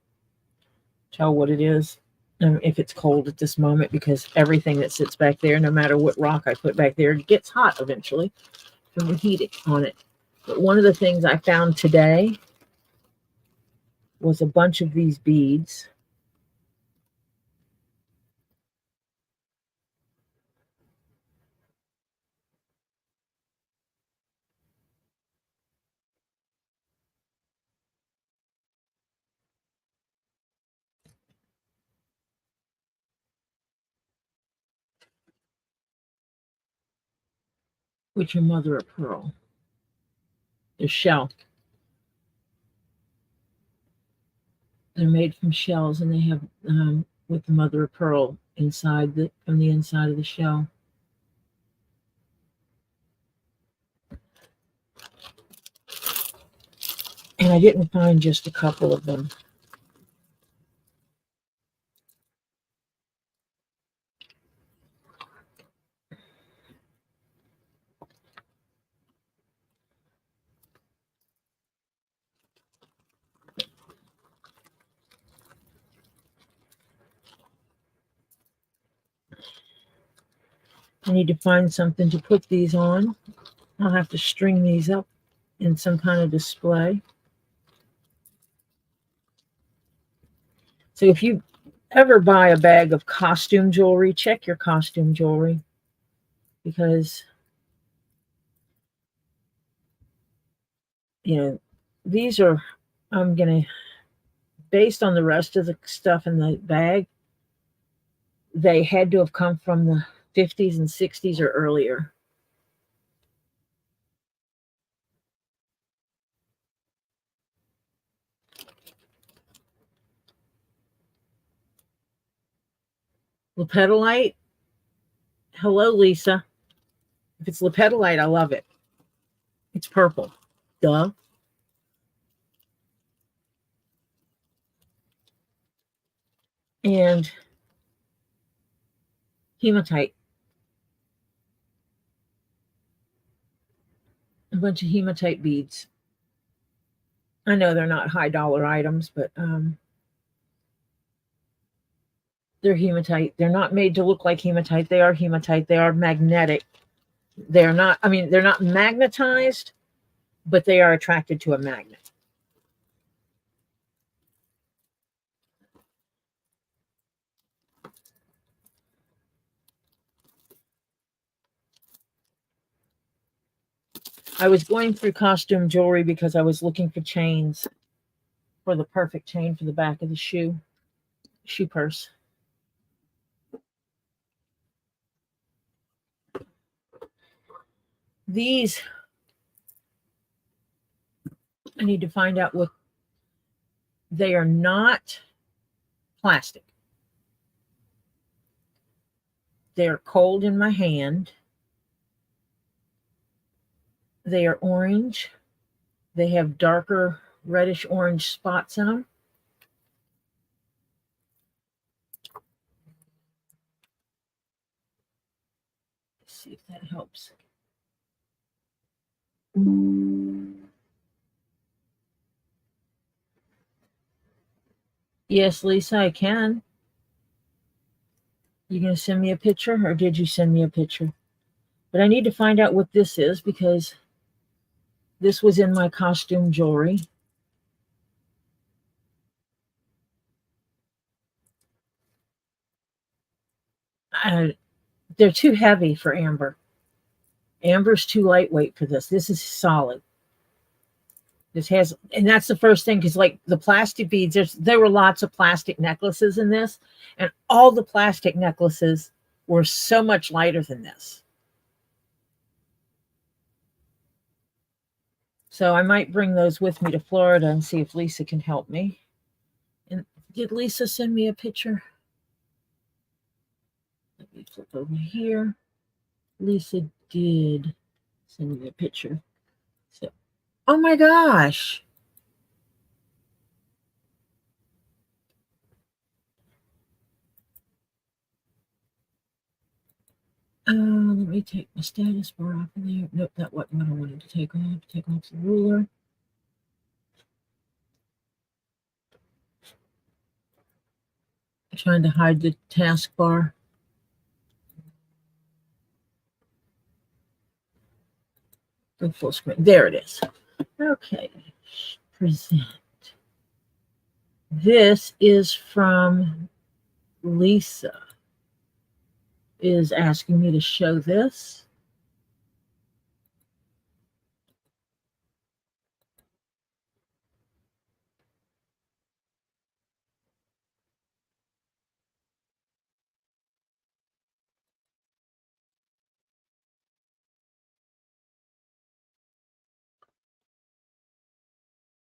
tell what it is. If it's cold at this moment, because everything that sits back there, no matter what rock I put back there, gets hot eventually from the heat on it. But one of the things I found today was a bunch of these beads. Which are mother of pearl. They're shell. They're made from shells, and they have with the mother of pearl inside from the inside of the shell. And I didn't find just a couple of them. I need to find something to put these on. I'll have to string these up in some kind of display. So if you ever buy a bag of costume jewelry, check your costume jewelry, because these are, I'm gonna, based on the rest of the stuff in the bag, they had to have come from the 50s and 60s or earlier. Lepidolite. Hello, Lisa. If it's lepidolite, I love it. It's purple. Duh. And hematite. A bunch of hematite beads. I know they're not high dollar items, but they're hematite. They're not made to look like hematite. They are hematite. They are magnetic. They're not magnetized, but they are attracted to a magnet. I was going through costume jewelry because I was looking for chains, for the perfect chain for the back of the shoe purse. These, I need to find out what they are. Not plastic. They're cold in my hand. They are orange. They have darker reddish orange spots in them. Let's see if that helps. Yes, Lisa, I can. You going to send me a picture, or did you send me a picture? But I need to find out what this is, because this was in my costume jewelry. They're too heavy for amber. Amber's too lightweight for this. This is solid. This has, and that's the first thing, because like the plastic beads, there were lots of plastic necklaces in this, and all the plastic necklaces were so much lighter than this. So I might bring those with me to Florida and see if Lisa can help me. And did Lisa send me a picture? Let me flip over here. Lisa did send me a picture. So, oh my gosh. Let me take my status bar off of there. Nope, that wasn't what I wanted to take off. Take off the ruler. I'm trying to hide the taskbar. Go full screen. There it is. Okay. Present. This is from Lisa. Is asking me to show this.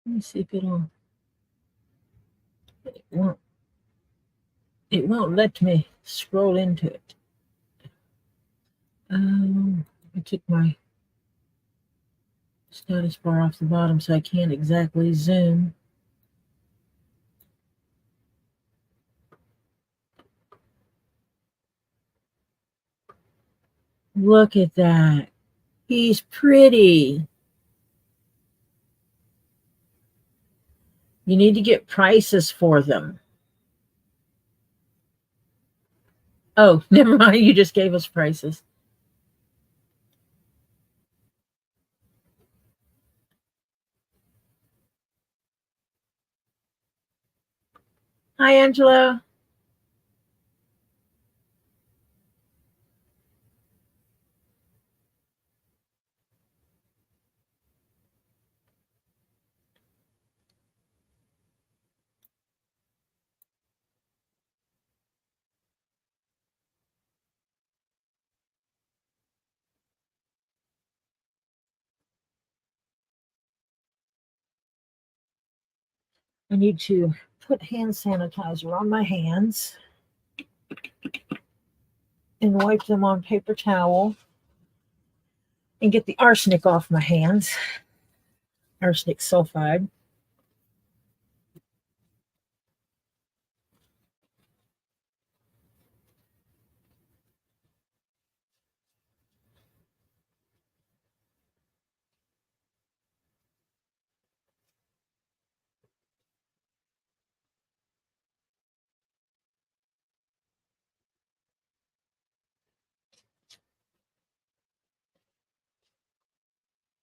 Let me see if it'll. It won't let me scroll into it. I took my status bar off the bottom, so I can't exactly zoom. Look at that. He's pretty. You need to get prices for them. Oh, never mind. You just gave us prices. Hi, Angela. I need to put hand sanitizer on my hands and wipe them on paper towel and get the arsenic off my hands. Arsenic sulfide.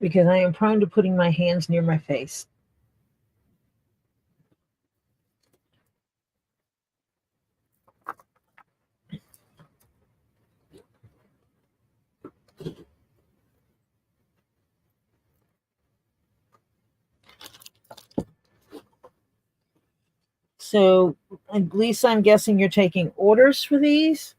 Because I am prone to putting my hands near my face. So, Lisa, I'm guessing you're taking orders for these?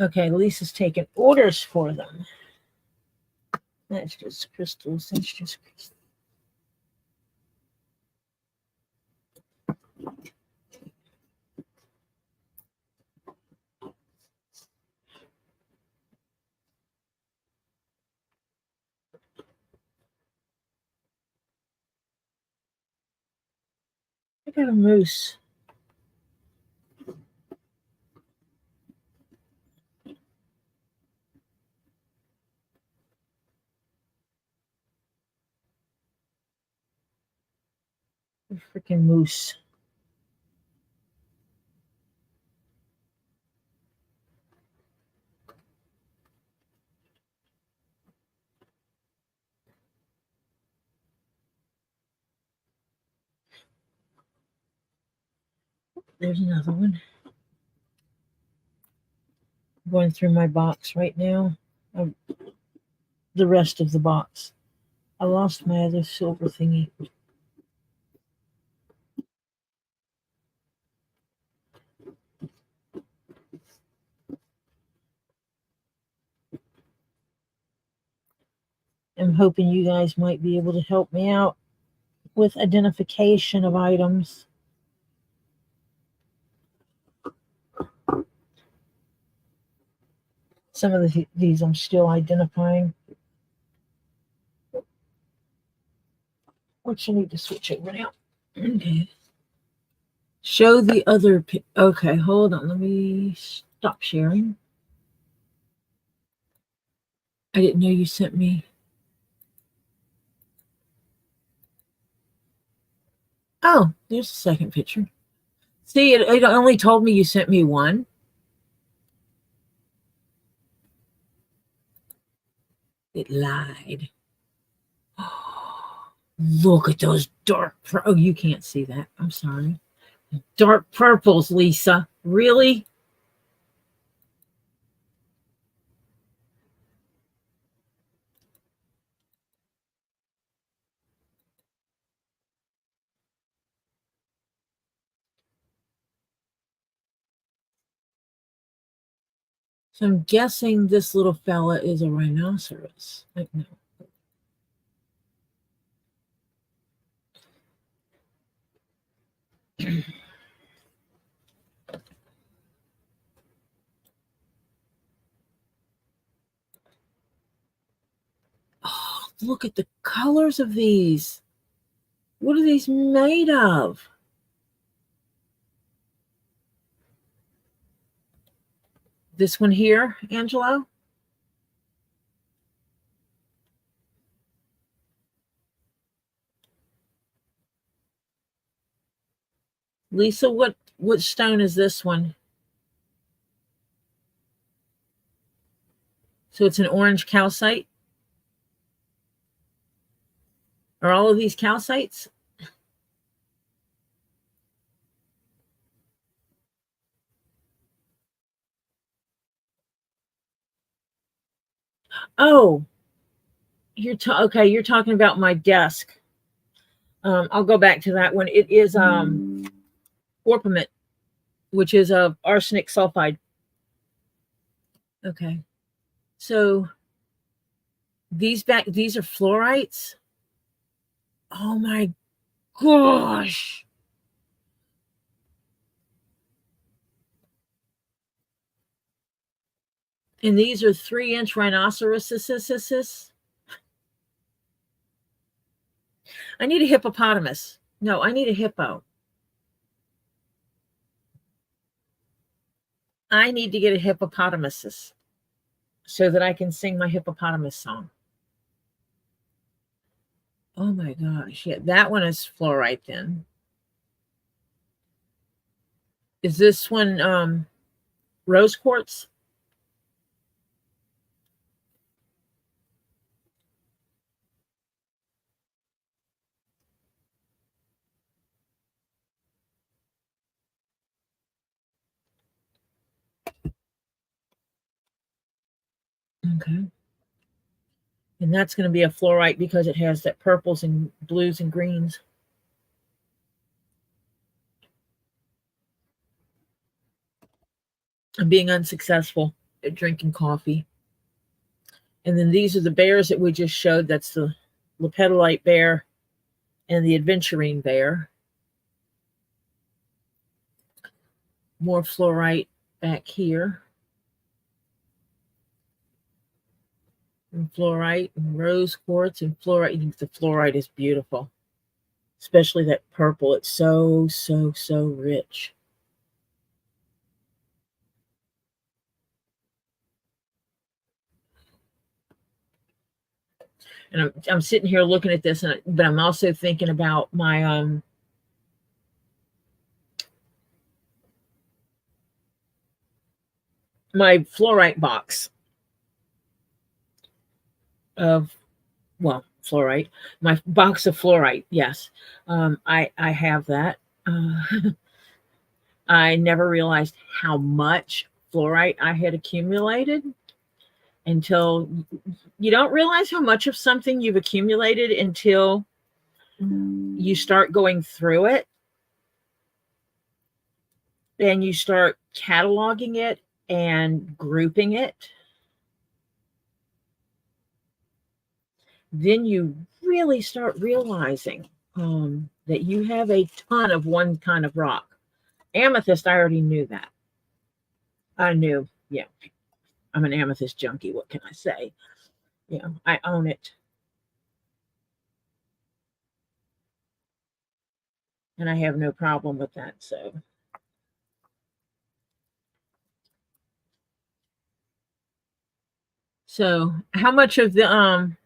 Okay, Lisa's taking orders for them. That's just crystals. That's just crystals. I got a moose. A freaking moose. There's another one. I'm going through my box right now. The rest of the box. I lost my other silver thingy. I'm hoping you guys might be able to help me out with identification of items. Some of these I'm still identifying. What you need to switch over now. Okay. Show the other. Okay, hold on. Let me stop sharing. I didn't know you sent me. Oh, there's a second picture. See, it only told me you sent me one. It lied. Look at those dark. Oh, you can't see that. I'm sorry. Dark purples, Lisa. Really? So I'm guessing this little fella is a rhinoceros. Like, no. Oh, look at the colors of these. What are these made of? This one here, Angelo? Lisa, what stone is this one? So it's an orange calcite? Are all of these calcites? Oh, okay. You're talking about my desk. I'll go back to that one. It is orpiment, which is arsenic sulfide. Okay, so these are fluorites. Oh my gosh! And these are 3-inch rhinoceroses. I need a hippopotamus. No, I need a hippo. I need to get a hippopotamus so that I can sing my hippopotamus song. Oh my gosh. Yeah, that one is fluorite then. Is this one rose quartz? Okay. And that's going to be a fluorite because it has that purples and blues and greens. I'm being unsuccessful at drinking coffee. And then these are the bears that we just showed. That's the lepidolite bear and the aventurine bear. More fluorite back here. And fluorite and rose quartz and fluorite. The fluorite is beautiful. especially that purple. It's so, so, so rich. And I'm sitting here looking at this, but I'm also thinking about my fluorite box of, well, fluorite, my box of fluorite. Yes, I have that. I never realized how much fluorite I had accumulated until you don't realize how much of something you've accumulated until you start going through it and you start cataloging it and grouping it. Then you really start realizing that you have a ton of one kind of rock. Amethyst, I already knew that. I knew, yeah, I'm an amethyst junkie. What can I say? Yeah, I own it. And I have no problem with that. So how much of the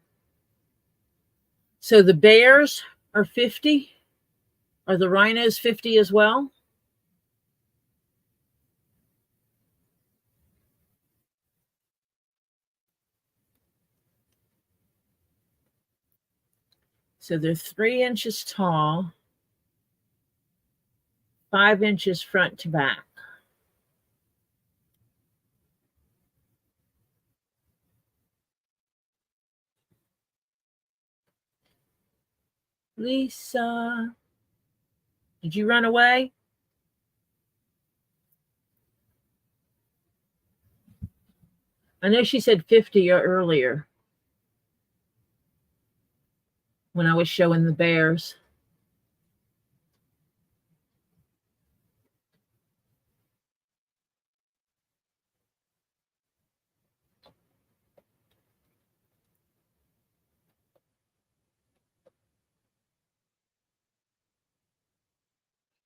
bears are 50? Are the rhinos 50 as well? So they're 3 inches tall, 5 inches front to back. Lisa, did you run away? I know she said 50 earlier when I was showing the bears.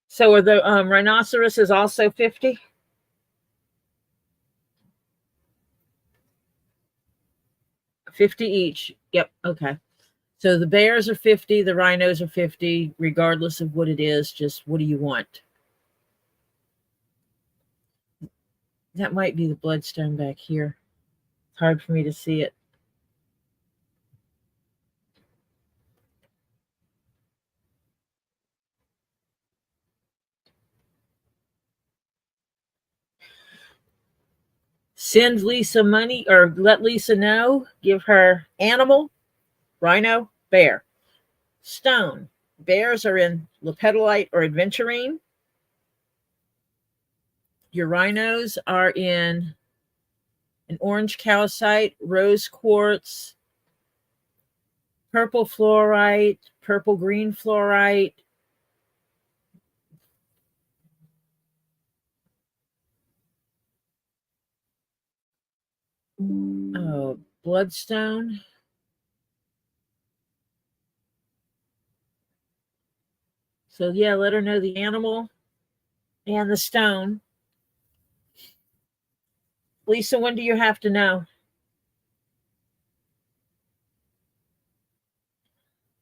So are the rhinoceroses also 50? $50 each. Yep. Okay. So the bears are 50, the rhinos are 50, regardless of what it is. Just what do you want? That might be the bloodstone back here. It's hard for me to see it. Send Lisa money or let Lisa know. Give her animal, rhino, bear. Stone. Bears are in lepidolite or adventurine. Your rhinos are in an orange calcite, rose quartz, purple fluorite, purple green fluorite, bloodstone. So yeah, let her know the animal and the stone. Lisa, when do you have to know?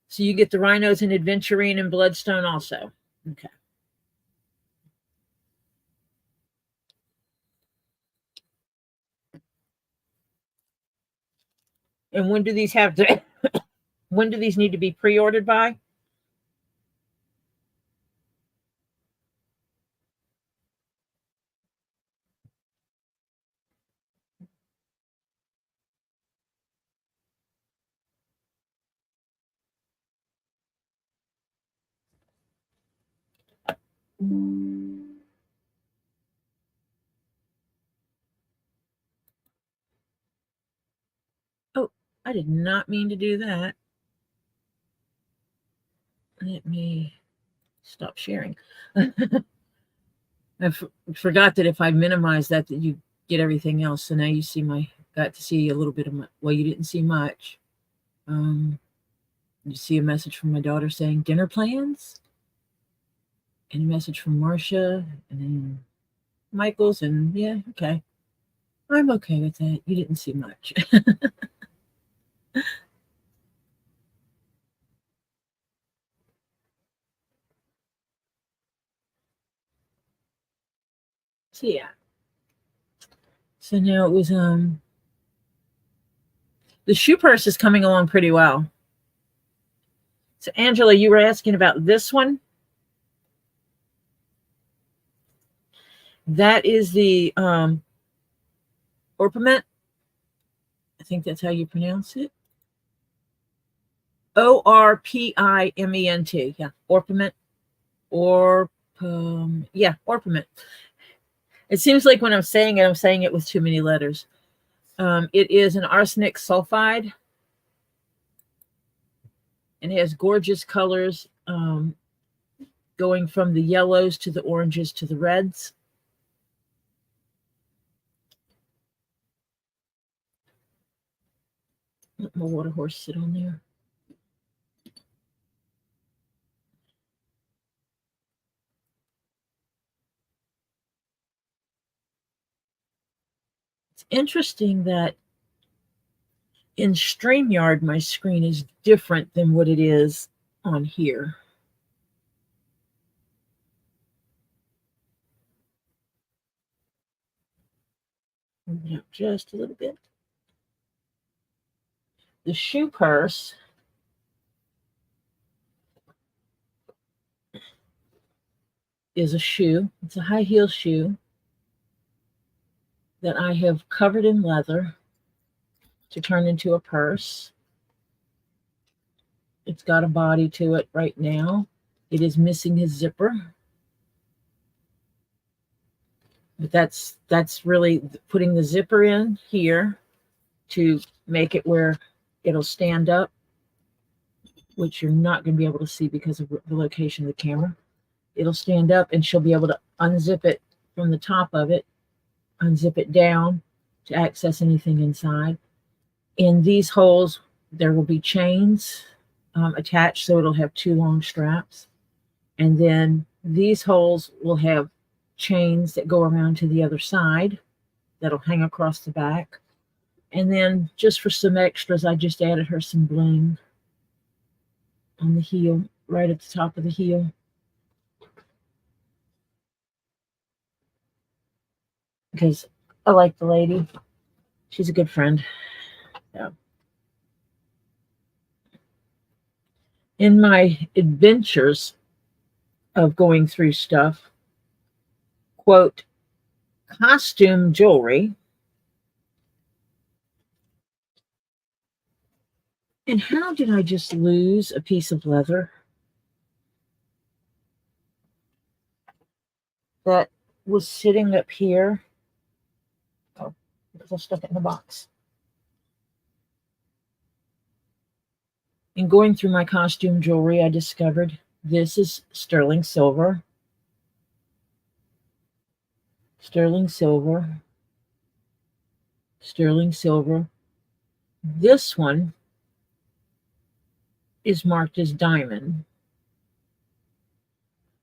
So you get the rhinos in adventurine and bloodstone also. Okay. And when do these have to when do these need to be pre-ordered by? Oh, I did not mean to do that. Let me stop sharing. I forgot that if I minimize that you get everything else. So now you see got to see a little bit of my, well, you didn't see much. You see a message from my daughter saying dinner plans, and a message from Marcia, and then Michael's, and yeah, okay. I'm okay with that. You didn't see much. So yeah. So now it was the shoe purse is coming along pretty well. So Angela, you were asking about this one. That is the orpiment. I think that's how you pronounce it. Orpiment. Yeah, orpiment. Yeah, orpiment. It seems like when I'm saying it with too many letters. It is an arsenic sulfide, and it has gorgeous colors, going from the yellows to the oranges to the reds. Let my water horse sit on there. It's interesting that in StreamYard, my screen is different than what it is on here. Move it up just a little bit. The shoe purse is a shoe. It's a high heel shoe that I have covered in leather to turn into a purse. It's got a body to it right now. It is missing his zipper. But that's really putting the zipper in here to make it where it'll stand up, which you're not going to be able to see because of the location of the camera. It'll stand up, and she'll be able to unzip it from the top of it, unzip it down to access anything inside. In these holes, there will be chains attached, so it'll have 2 long straps. And then these holes will have chains that go around to the other side that'll hang across the back. And then just for some extras, I just added her some bling on the heel, right at the top of the heel. Because I like the lady. She's a good friend. Yeah. In my adventures of going through stuff, quote, costume jewelry. And how did I just lose a piece of leather that was sitting up here? Oh, because I stuck it in the box. In going through my costume jewelry, I discovered this is sterling silver. Sterling silver. Sterling silver. This one is marked as diamond.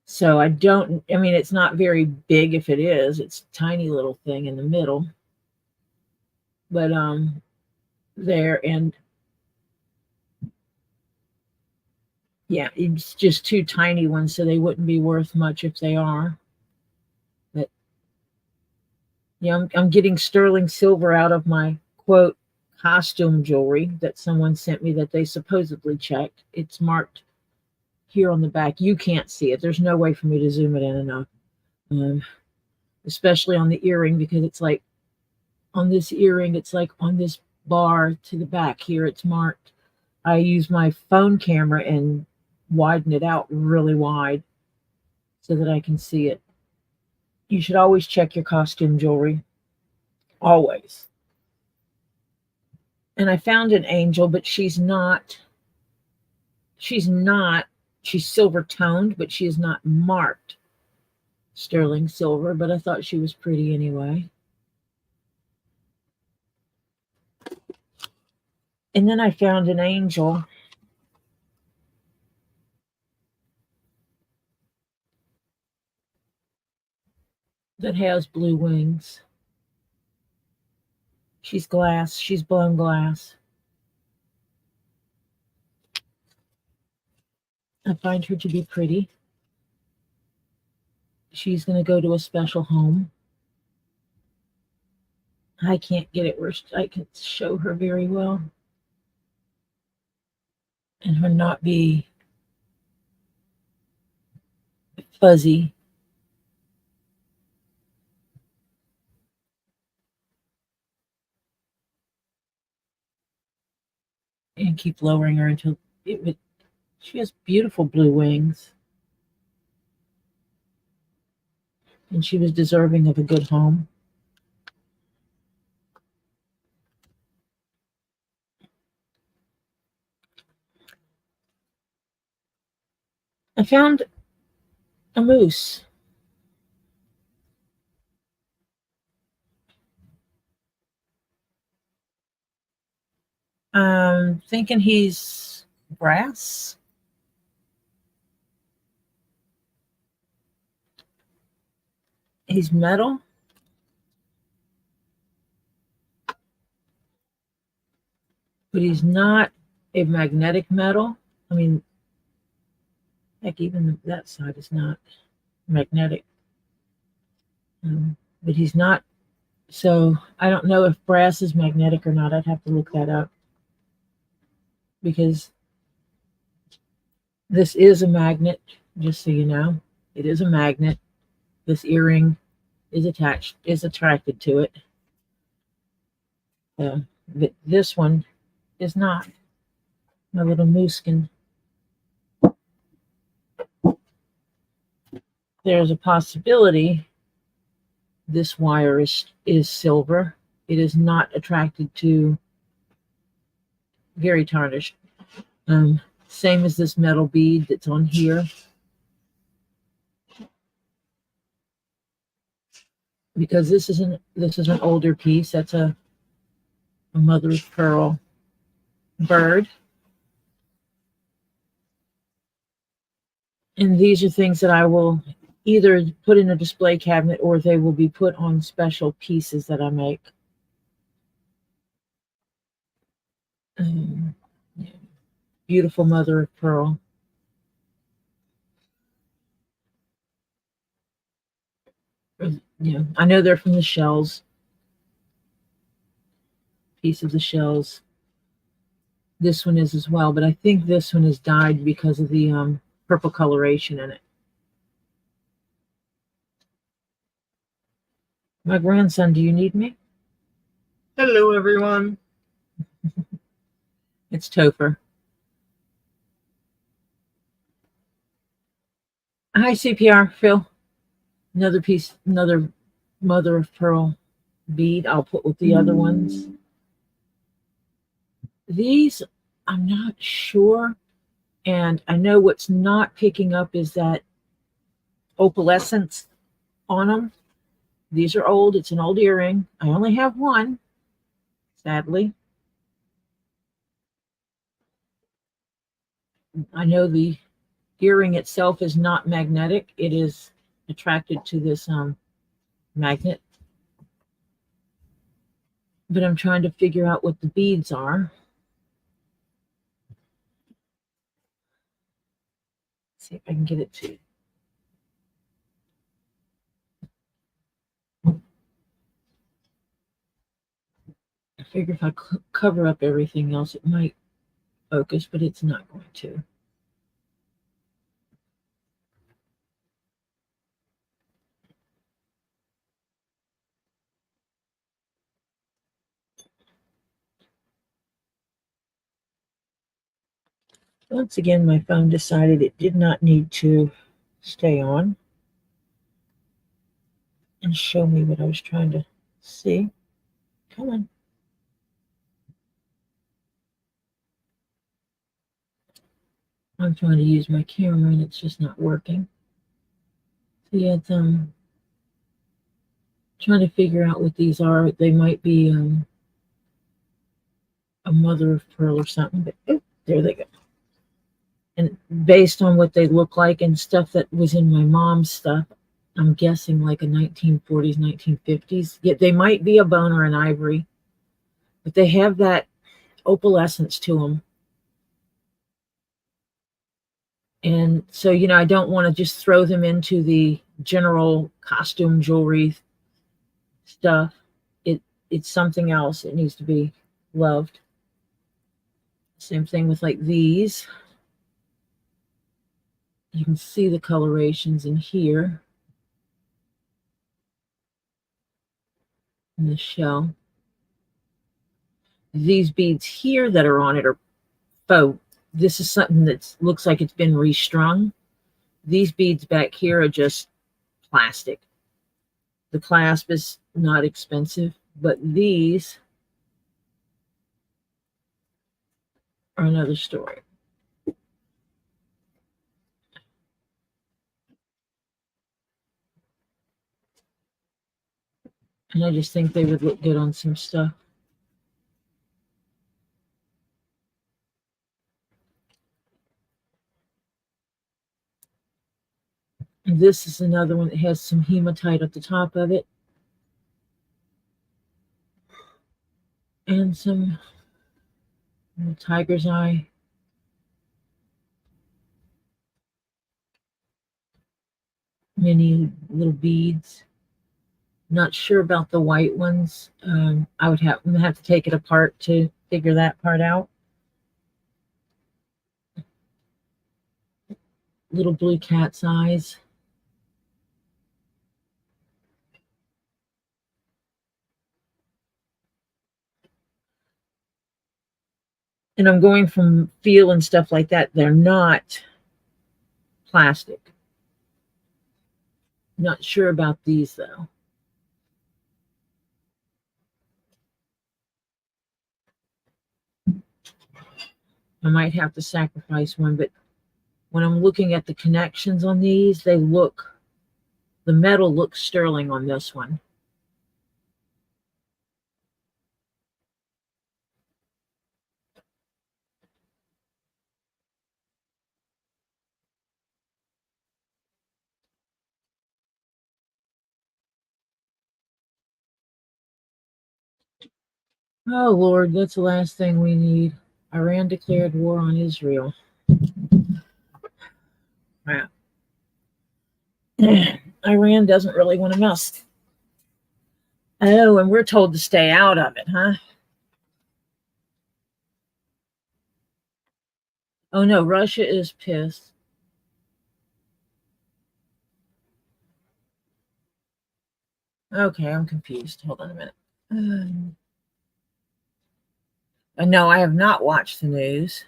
So I mean, it's not very big if it is. It's a tiny little thing in the middle. But there, and yeah, it's just 2 tiny ones, so they wouldn't be worth much if they are. But yeah, I'm getting sterling silver out of my, quote, costume jewelry that someone sent me that they supposedly checked. It's marked here on the back. You can't see it. There's no way for me to zoom it in enough. Especially on the earring, because it's like on this earring, it's like on this bar to the back here, it's marked. I use my phone camera and widen it out really wide so that I can see it. You should always check your costume jewelry. Always. And I found an angel, but she's silver toned, but she is not marked sterling silver, but I thought she was pretty anyway. And then I found an angel that has blue wings. She's glass. She's blown glass. I find her to be pretty. She's going to go to a special home. I can't get it where I can show her very well. And her not be fuzzy. And keep lowering her until she has beautiful blue wings. And she was deserving of a good home. I found a moose. Thinking he's brass. He's metal. But he's not a magnetic metal. I mean, heck, even that side is not magnetic. But he's not. So I don't know if brass is magnetic or not. I'd have to look that up. Because this is a magnet, just so you know. It is a magnet. This earring is attracted to it. But this one is not. My little mooskin. There's a possibility this wire is silver. It is not attracted to very tarnished. Same as this metal bead that's on here. Because this is an older piece. That's a mother of pearl bird. And these are things that I will either put in a display cabinet or they will be put on special pieces that I make. Yeah. Beautiful mother of pearl. Yeah, I know they're from the shells. Piece of the shells. This one is as well, but I think this one is dyed because of the purple coloration in it. My grandson, do you need me? Hello, everyone. It's Topher. Hi, CPR, Phil. Another piece, another mother of pearl bead I'll put with the other ones. These, I'm not sure. And I know what's not picking up is that opalescence on them. These are old. It's an old earring. I only have one, sadly. I know the earring itself is not magnetic. It is attracted to this magnet. But I'm trying to figure out what the beads are. Let's see if I can get it to. I figure if I cover up everything else, it might focus, but it's not going to. Once again, my phone decided it did not need to stay on and show me what I was trying to see. Come on. I'm trying to use my camera and it's just not working. So yeah, it's trying to figure out what these are. They might be a mother of pearl or something, but oh, there they go. And based on what they look like and stuff that was in my mom's stuff, I'm guessing like a 1940s, 1950s. Yet they might be a bone or an ivory, but they have that opalescence to them. And so, I don't want to just throw them into the general costume jewelry stuff. It's something else. It needs to be loved. Same thing with like these. You can see the colorations in here in the shell. These beads here that are on it are faux. This is something that looks like it's been restrung. These beads back here are just plastic. The clasp is not expensive, but these are another story. And I just think they would look good on some stuff. And this is another one that has some hematite at the top of it. And some tiger's eye. Many little beads. Not sure about the white ones. I would have to take it apart to figure that part out. Little blue cat's eyes. And I'm going from feel and stuff like that. They're not plastic. Not sure about these though. I might have to sacrifice one, but when I'm looking at the connections on these, the metal looks sterling on this one. Oh Lord, that's the last thing we need. Iran declared war on Israel. Wow. Iran doesn't really want to mess. Oh, and we're told to stay out of it, huh? Oh no, Russia is pissed. Okay, I'm confused. Hold on a minute. No, I have not watched the news.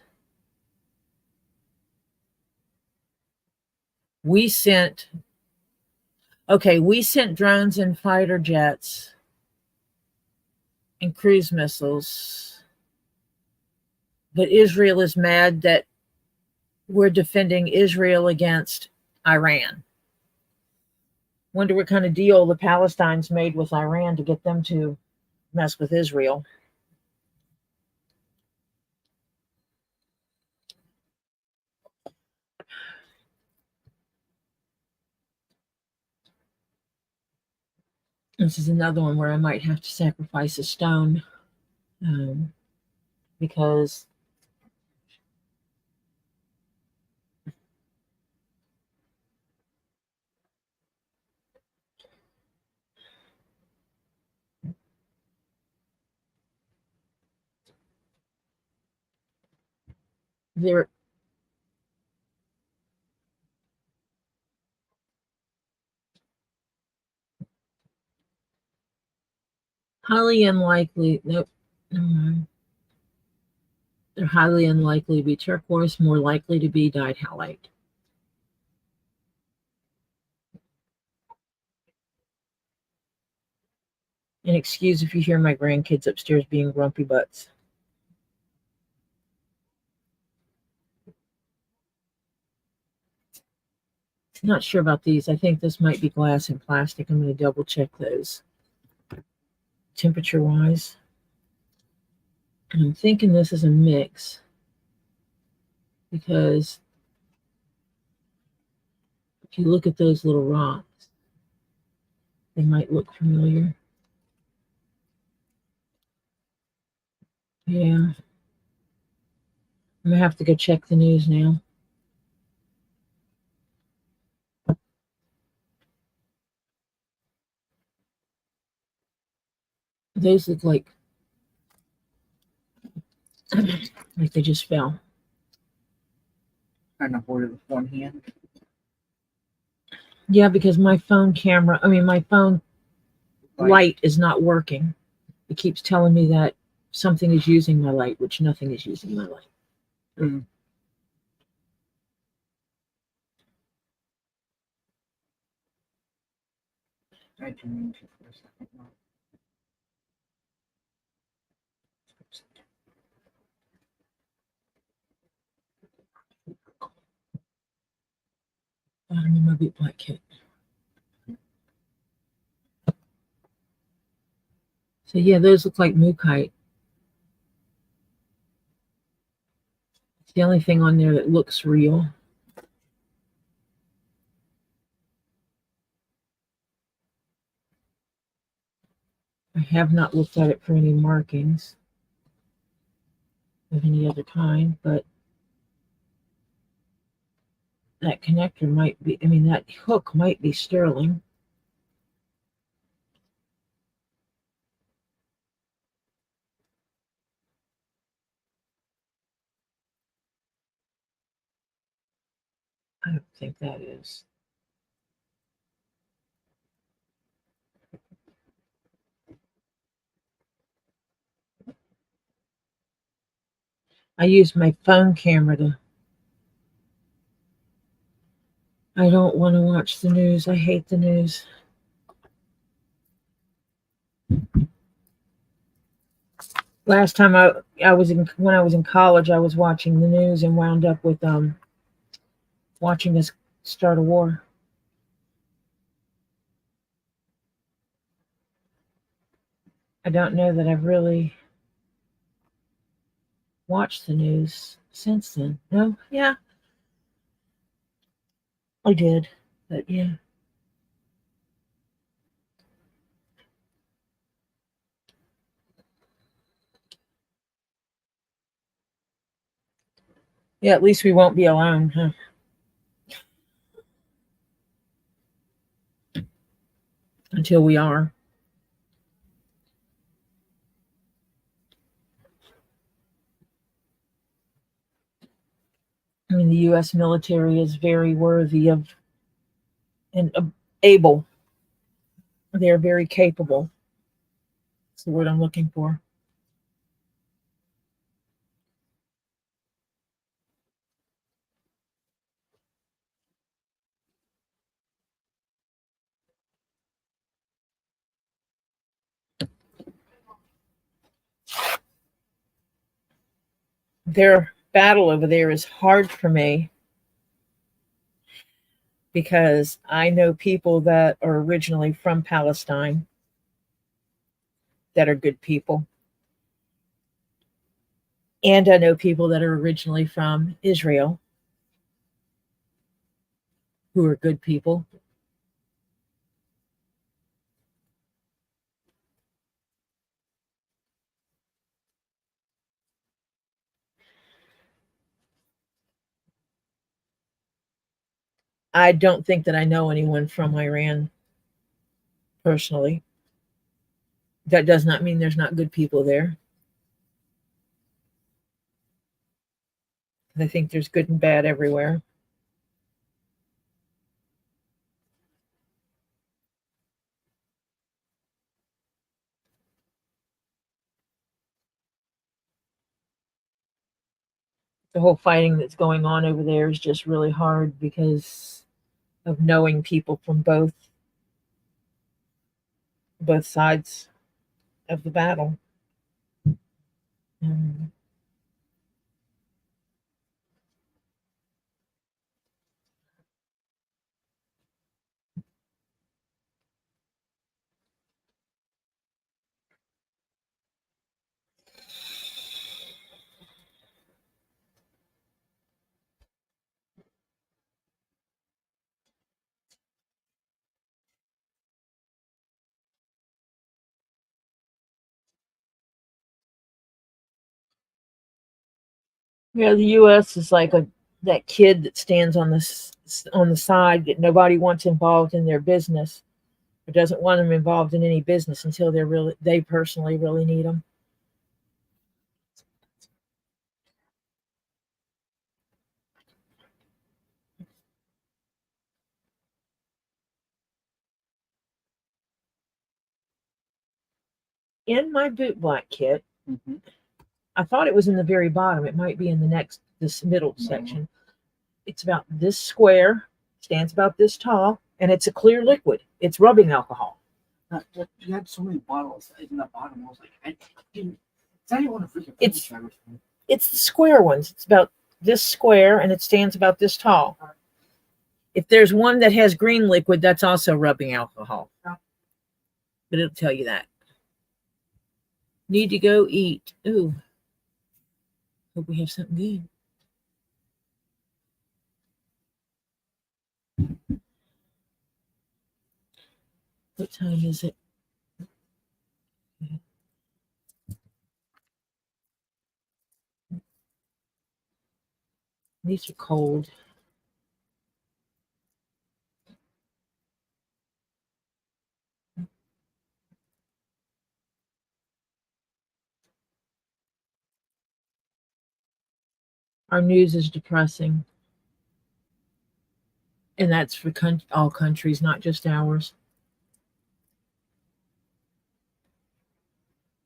We sent drones and fighter jets and cruise missiles. But Israel is mad that we're defending Israel against Iran. Wonder what kind of deal the Palestinians made with Iran to get them to mess with Israel. This is another one where I might have to sacrifice a stone because they're highly unlikely. Nope. They're highly unlikely to be turquoise, more likely to be dyed halite. And excuse if you hear my grandkids upstairs being grumpy butts. Not sure about these. I think this might be glass and plastic. I'm going to double check those temperature wise. And I'm thinking this is a mix because if you look at those little rocks, They might look familiar. Yeah. I'm gonna have to go check the news now. Those look like they just fell. Trying to hold it with one hand. Yeah, because my phone my phone light is not working. It keeps telling me that something is using my light, which nothing is using my light. Mm. I do need to for a second. Bottom of my boot black kit. So yeah, those look like mookaite. It's the only thing on there that looks real. I have not looked at it for any markings of any other kind, but that connector might be, that hook might be sterling. I don't think that is. I use my phone camera to. I don't want to watch the news. I hate the news. Last time I was in when I was in college, I was watching the news and wound up with watching us start a war. I don't know that I've really watched the news since then. No, yeah, I did, but yeah. Yeah, at least we won't be alone, huh? Until we are. The U.S. military is very worthy of and able. They are very capable. That's the word I'm looking for. Their battle over there is hard for me because I know people that are originally from Palestine that are good people. And I know people that are originally from Israel who are good people. I don't think that I know anyone from Iran personally. That does not mean there's not good people there. I think there's good and bad everywhere. The whole fighting that's going on over there is just really hard because of knowing people from both sides of the battle. Um, Yeah, the U.S. is like that kid that stands on on the side that nobody wants involved in their business, or doesn't want them involved in any business until they personally really need them. In my boot black kit, Mm-hmm. I thought it was in the very bottom. It might be in this middle section. It's about this square, stands about this tall, and it's a clear liquid. It's rubbing alcohol. You had so many bottles in the bottom. I was like, I didn't. It's not even a freaking. It's the square ones. It's about this square, and it stands about this tall. If there's one that has green liquid, that's also rubbing alcohol. But it'll tell you that. Need to go eat. Ooh. Hope we have something good. What time is it? These are cold. Our news is depressing. And that's for all countries, not just ours.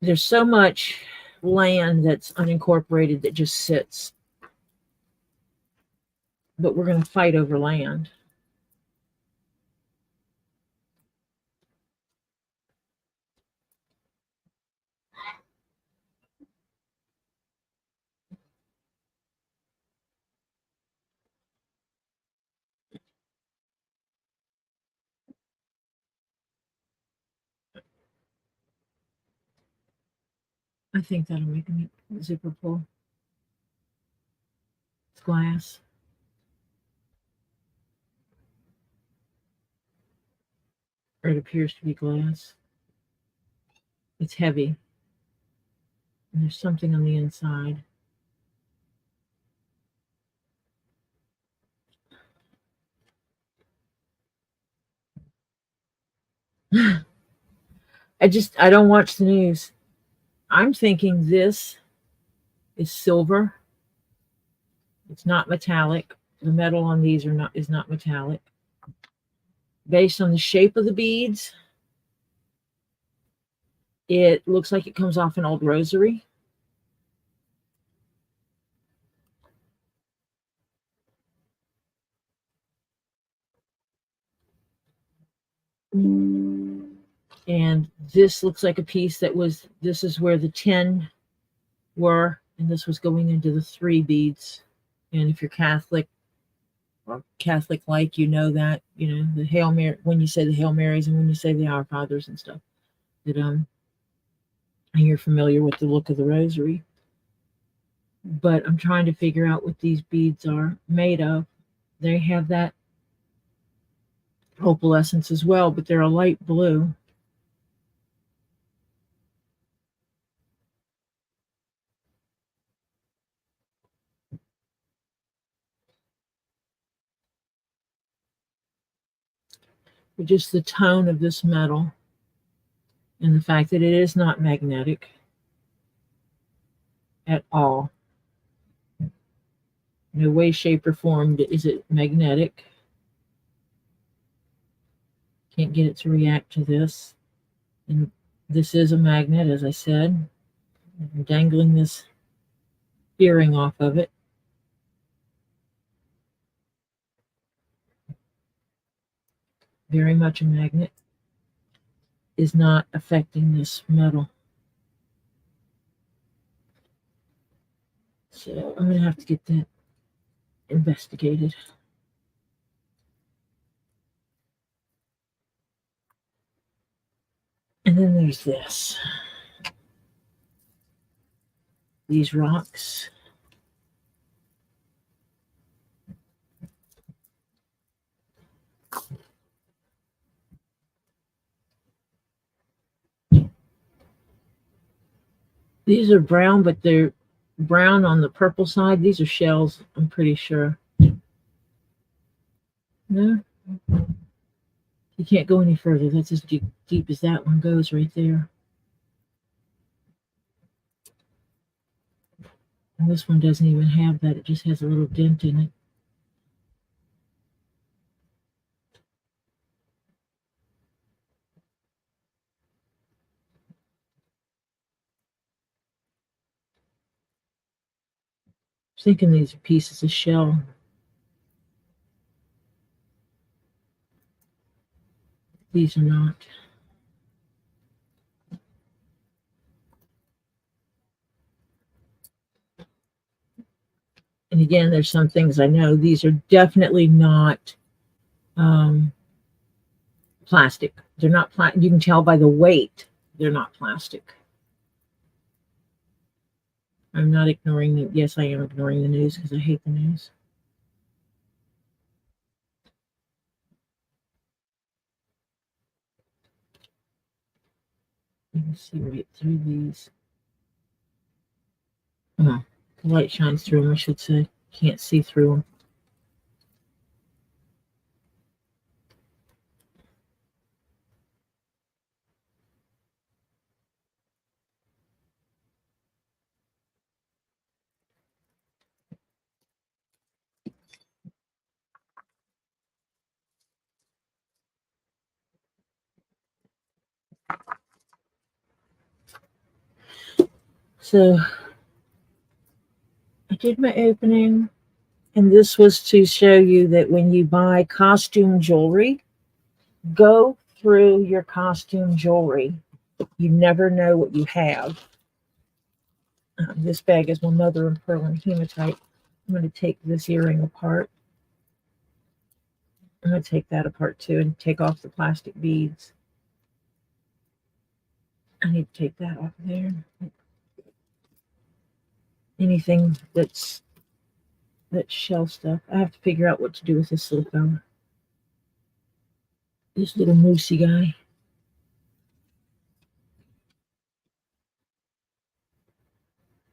There's so much land that's unincorporated that just sits. But we're going to fight over land. I think that'll make a zipper pull. It's glass. Or it appears to be glass. It's heavy. And there's something on the inside. I don't watch the news. I'm thinking this is silver. It's not metallic. The metal on these is not metallic. Based on the shape of the beads, it looks like it comes off an old rosary. And this looks like a piece this is where the 10 were, and this was going into the 3 beads. And if you're Catholic or Catholic like, you know that, the Hail Mary, when you say the Hail Marys and when you say the Our Fathers and stuff, that and you're familiar with the look of the rosary. But I'm trying to figure out what these beads are made of. They have that opalescence as well, but they're a light blue. But just the tone of this metal and the fact that it is not magnetic at all. No way, shape, or form is it magnetic. Can't get it to react to this. And this is a magnet, as I said. I'm dangling this earring off of it. Very much a magnet. Is not affecting this metal. So I'm going to have to get that investigated. And then there's this. These rocks. These are brown, but they're brown on the purple side. These are shells, I'm pretty sure. No, you can't go any further. That's as deep as that one goes right there. And this one doesn't even have that. It just has a little dent in it. I'm thinking these are pieces of shell. These are not. And again, there's some things I know. These are definitely not plastic. They're not plastic. You can tell by the weight they're not plastic. I'm not ignoring the. Yes, I am ignoring the news because I hate the news. You can see right through these. Oh, the light shines through them, I should say. Can't see through them. So I did my opening, and this was to show you that when you buy costume jewelry, go through your costume jewelry. You never know what you have. This bag is my mother and pearl and hematite. I'm going to take this earring apart. I'm going to take that apart too and take off the plastic beads. I need to take that off there. Anything that's shell stuff. I have to figure out what to do with this little fella. This little moosey guy.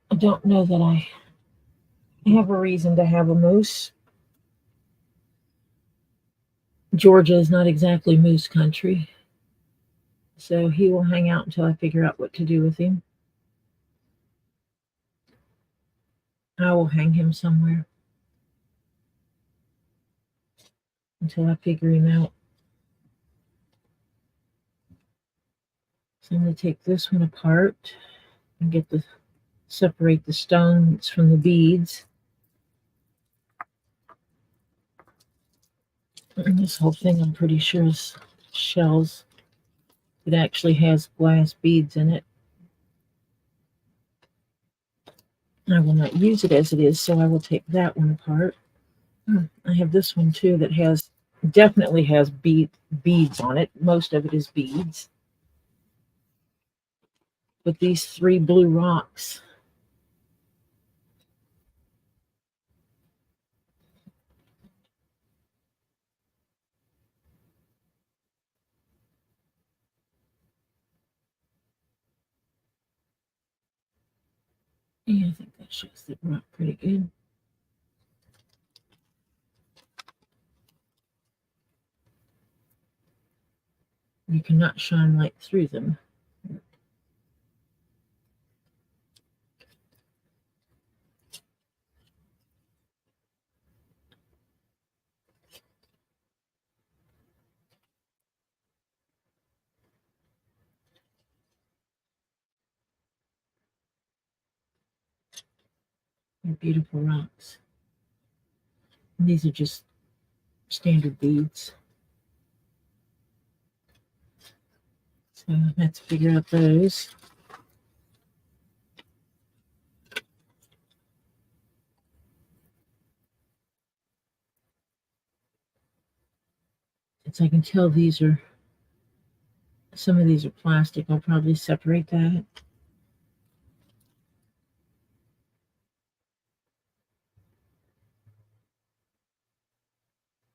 I don't know that I have a reason to have a moose. Georgia is not exactly moose country. So he will hang out until I figure out what to do with him. I will hang him somewhere until I figure him out. So I'm going to take this one apart and separate the stones from the beads. And this whole thing, I'm pretty sure, is shells. It actually has glass beads in it. I will not use it as it is, so I will take that one apart. I have this one too that definitely has beads on it. Most of it is beads. But these 3 blue rocks. Yeah, I think that shows the rock pretty good. You cannot shine light through them. They're beautiful rocks. And these are just standard beads. So let's figure out those. As I can tell, some of these are plastic. I'll probably separate that.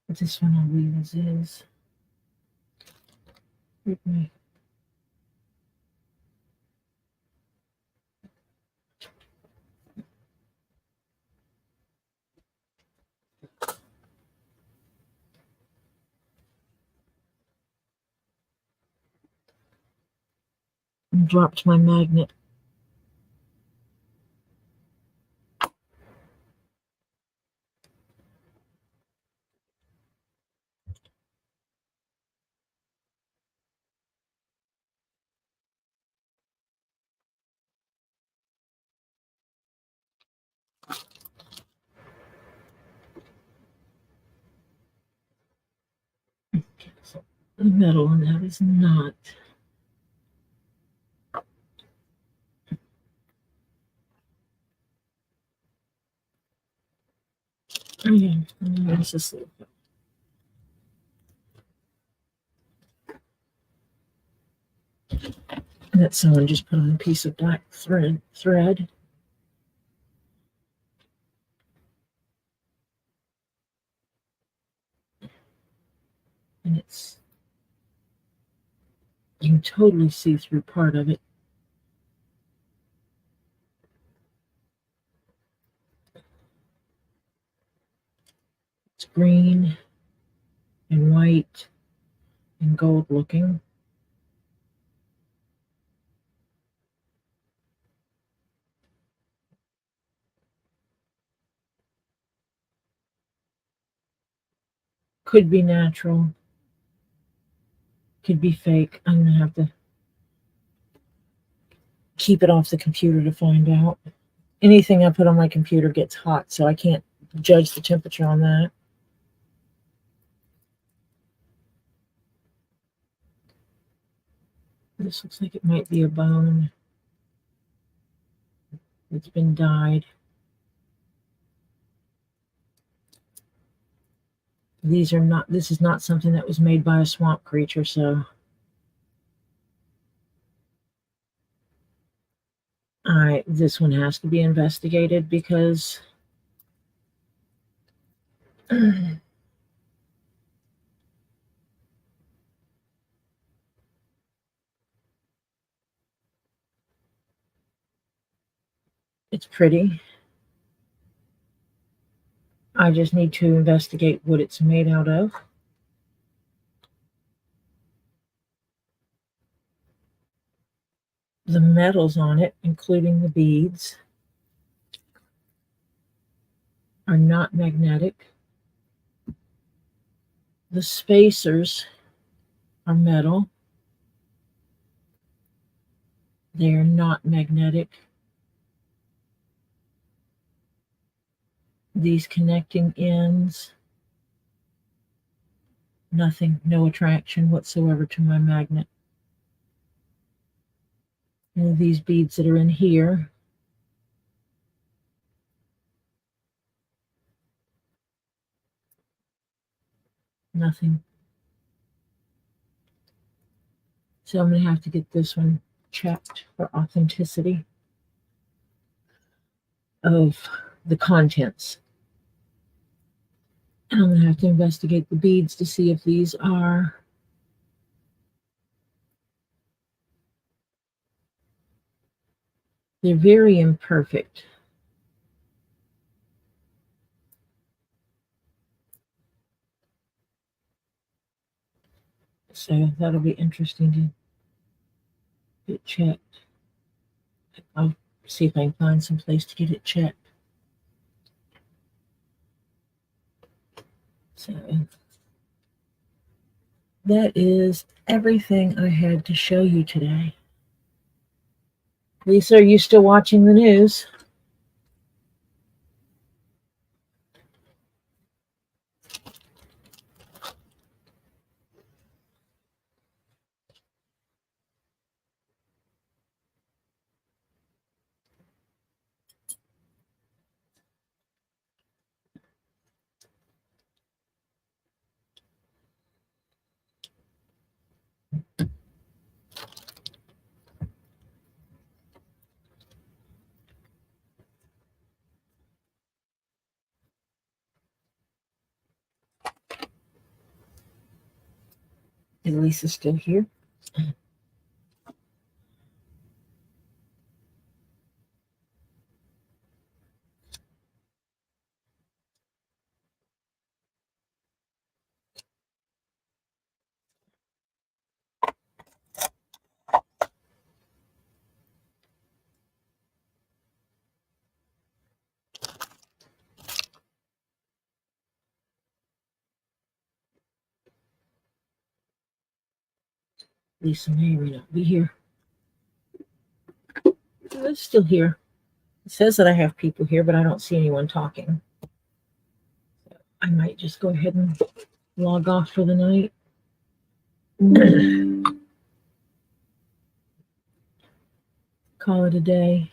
But this one I'll leave as is. and dropped my magnet. So the metal on that is not. Oh yeah, there's this little. That someone just put on a piece of black thread. And it's, you can totally see through part of it. It's green and white and gold looking. Could be natural, could be fake. I'm gonna have to keep it off the computer to find out. Anything I put on my computer gets hot, so I can't judge the temperature on that. This looks like it might be a bone. It's been dyed. These are not, this is not something that was made by a swamp creature, so this one has to be investigated because it's pretty. I just need to investigate what it's made out of. The metals on it, including the beads, are not magnetic. The spacers are metal. They are not magnetic. These connecting ends, nothing, no attraction whatsoever to my magnet. And these beads that are in here, nothing. So I'm going to have to get this one checked for authenticity of the contents. And I'm going to have to investigate the beads to see if these are they're very imperfect. So that'll be interesting to get checked. I'll see if I can find some place to get it checked. So that is everything I had to show you today. Lisa, are you still watching the news? Is Lisa still here? Lisa may or may not be here. It's still here. It says that I have people here, but I don't see anyone talking. I might just go ahead and log off for the night. Call it a day.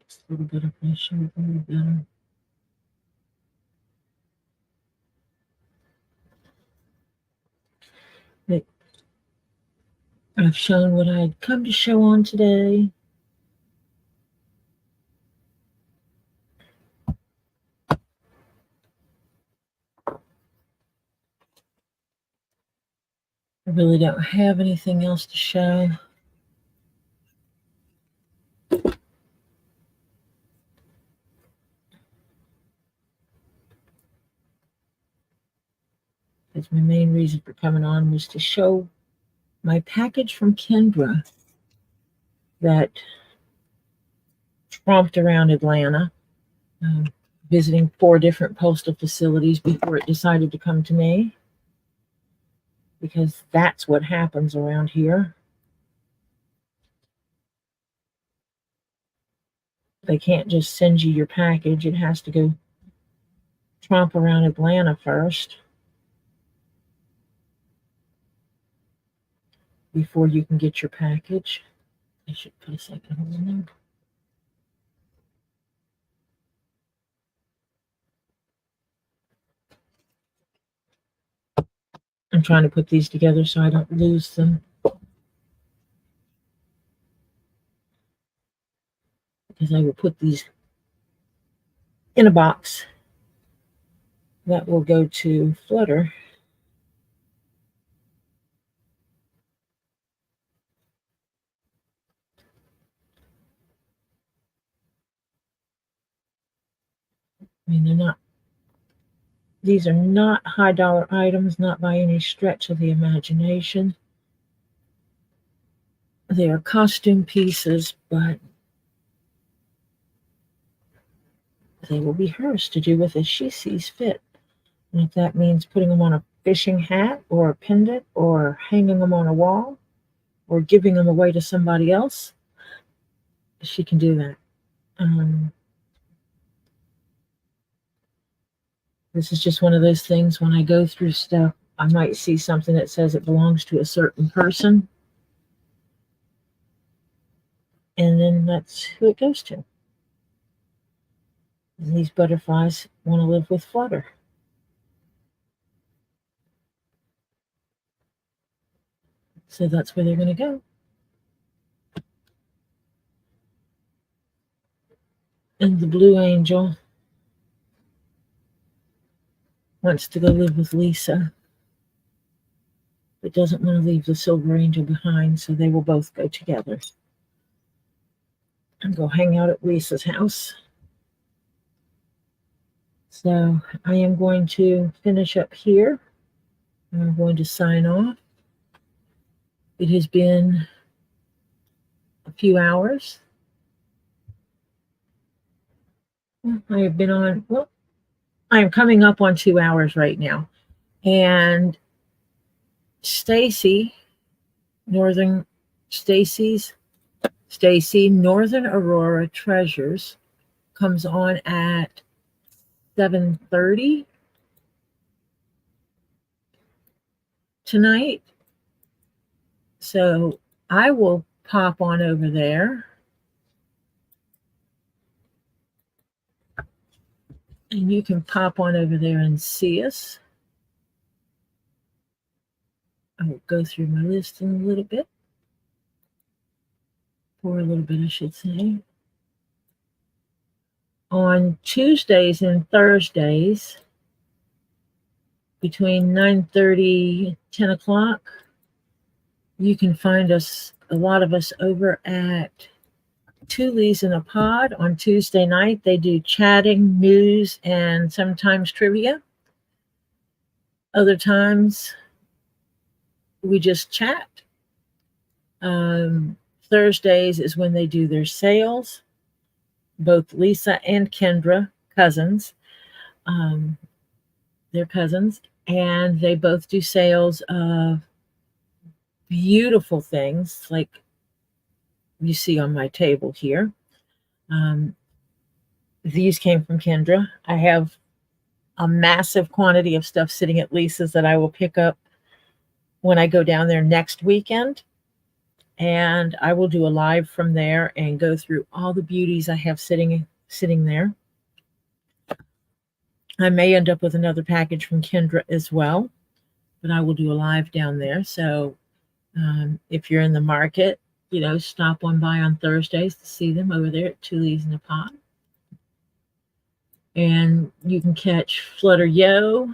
Just a little bit of pressure, a little better. But I've shown what I'd come to show on today. I really don't have anything else to show. Because my main reason for coming on was to show my package from Kendra that tromped around Atlanta, visiting 4 different postal facilities before it decided to come to me. Because that's what happens around here. They can't just send you your package. It has to go tromp around Atlanta first before you can get your package. I should put a second hole in there. I'm trying to put these together so I don't lose them. Because I will put these in a box that will go to Flutter. I mean, these are not high dollar items, not by any stretch of the imagination. They are costume pieces, but they will be hers to do with as she sees fit. And if that means putting them on a fishing hat or a pendant or hanging them on a wall or giving them away to somebody else, she can do that. This is just one of those things when I go through stuff, I might see something that says it belongs to a certain person. And then that's who it goes to. And these butterflies want to live with Flutter. So that's where they're going to go. And the blue angel wants to go live with Lisa, but doesn't want to leave the silver angel behind, so they will both go together and go hang out at Lisa's house. So I am going to finish up here. I'm going to sign off. It has been a few hours. I have been on, well, I am coming up on 2 hours right now. And Stacy, Northern Aurora Treasures comes on at 7:30 tonight. So I will pop on over there. And you can pop on over there and see us. I will go through my list in a little bit. For a little bit, I should say. On Tuesdays and Thursdays, between 9:30 and 10 o'clock, you can find us, a lot of us, over at Two Lees in a Pod. On Tuesday night, they do chatting, news, and sometimes trivia. Other times, we just chat. Thursdays is when they do their sales. Both Lisa and Kendra, cousins, they're cousins, and they both do sales of beautiful things like you see on my table here. These came from Kendra. I have a massive quantity of stuff sitting at Lisa's that I will pick up when I go down there next weekend. And I will do a live from there and go through all the beauties I have sitting there. I may end up with another package from Kendra as well, but I will do a live down there. So if you're in the market, stop on by on Thursdays to see them over there at Two Lees in a Pod. And you can catch Flutter Yo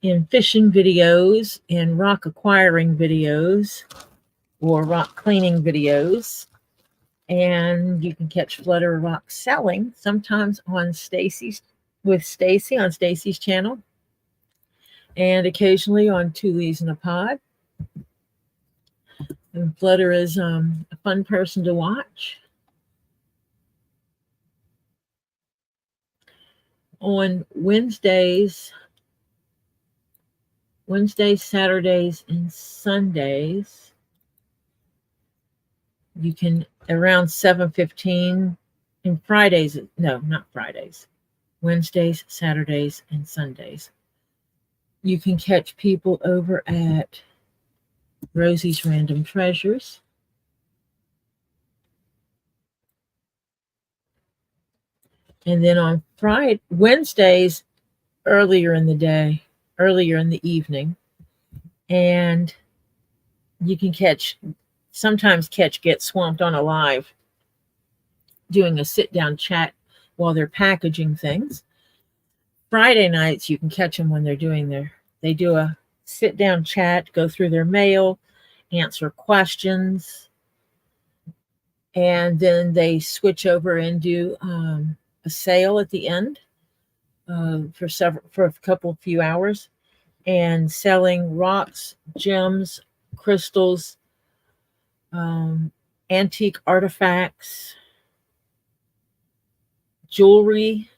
in fishing videos, in rock acquiring videos, or rock cleaning videos. And you can catch Flutter Rock selling sometimes on Stacy on Stacy's channel, and occasionally on Two Lees in a Pod. And Flutter is a fun person to watch. On Wednesdays, Saturdays, and Sundays, you can around 7:15, and Fridays, no, not Fridays, Wednesdays, Saturdays, and Sundays, you can catch people over at Rosie's Random Treasures. And then on Wednesdays, earlier in the evening, and you can sometimes Get Swamped on a live doing a sit-down chat while they're packaging things. Friday nights, you can catch them when they do a sit-down chat, go through their mail, answer questions, and then they switch over and do a sale at the end for a few hours, and selling rocks, gems, crystals, antique artifacts, jewelry,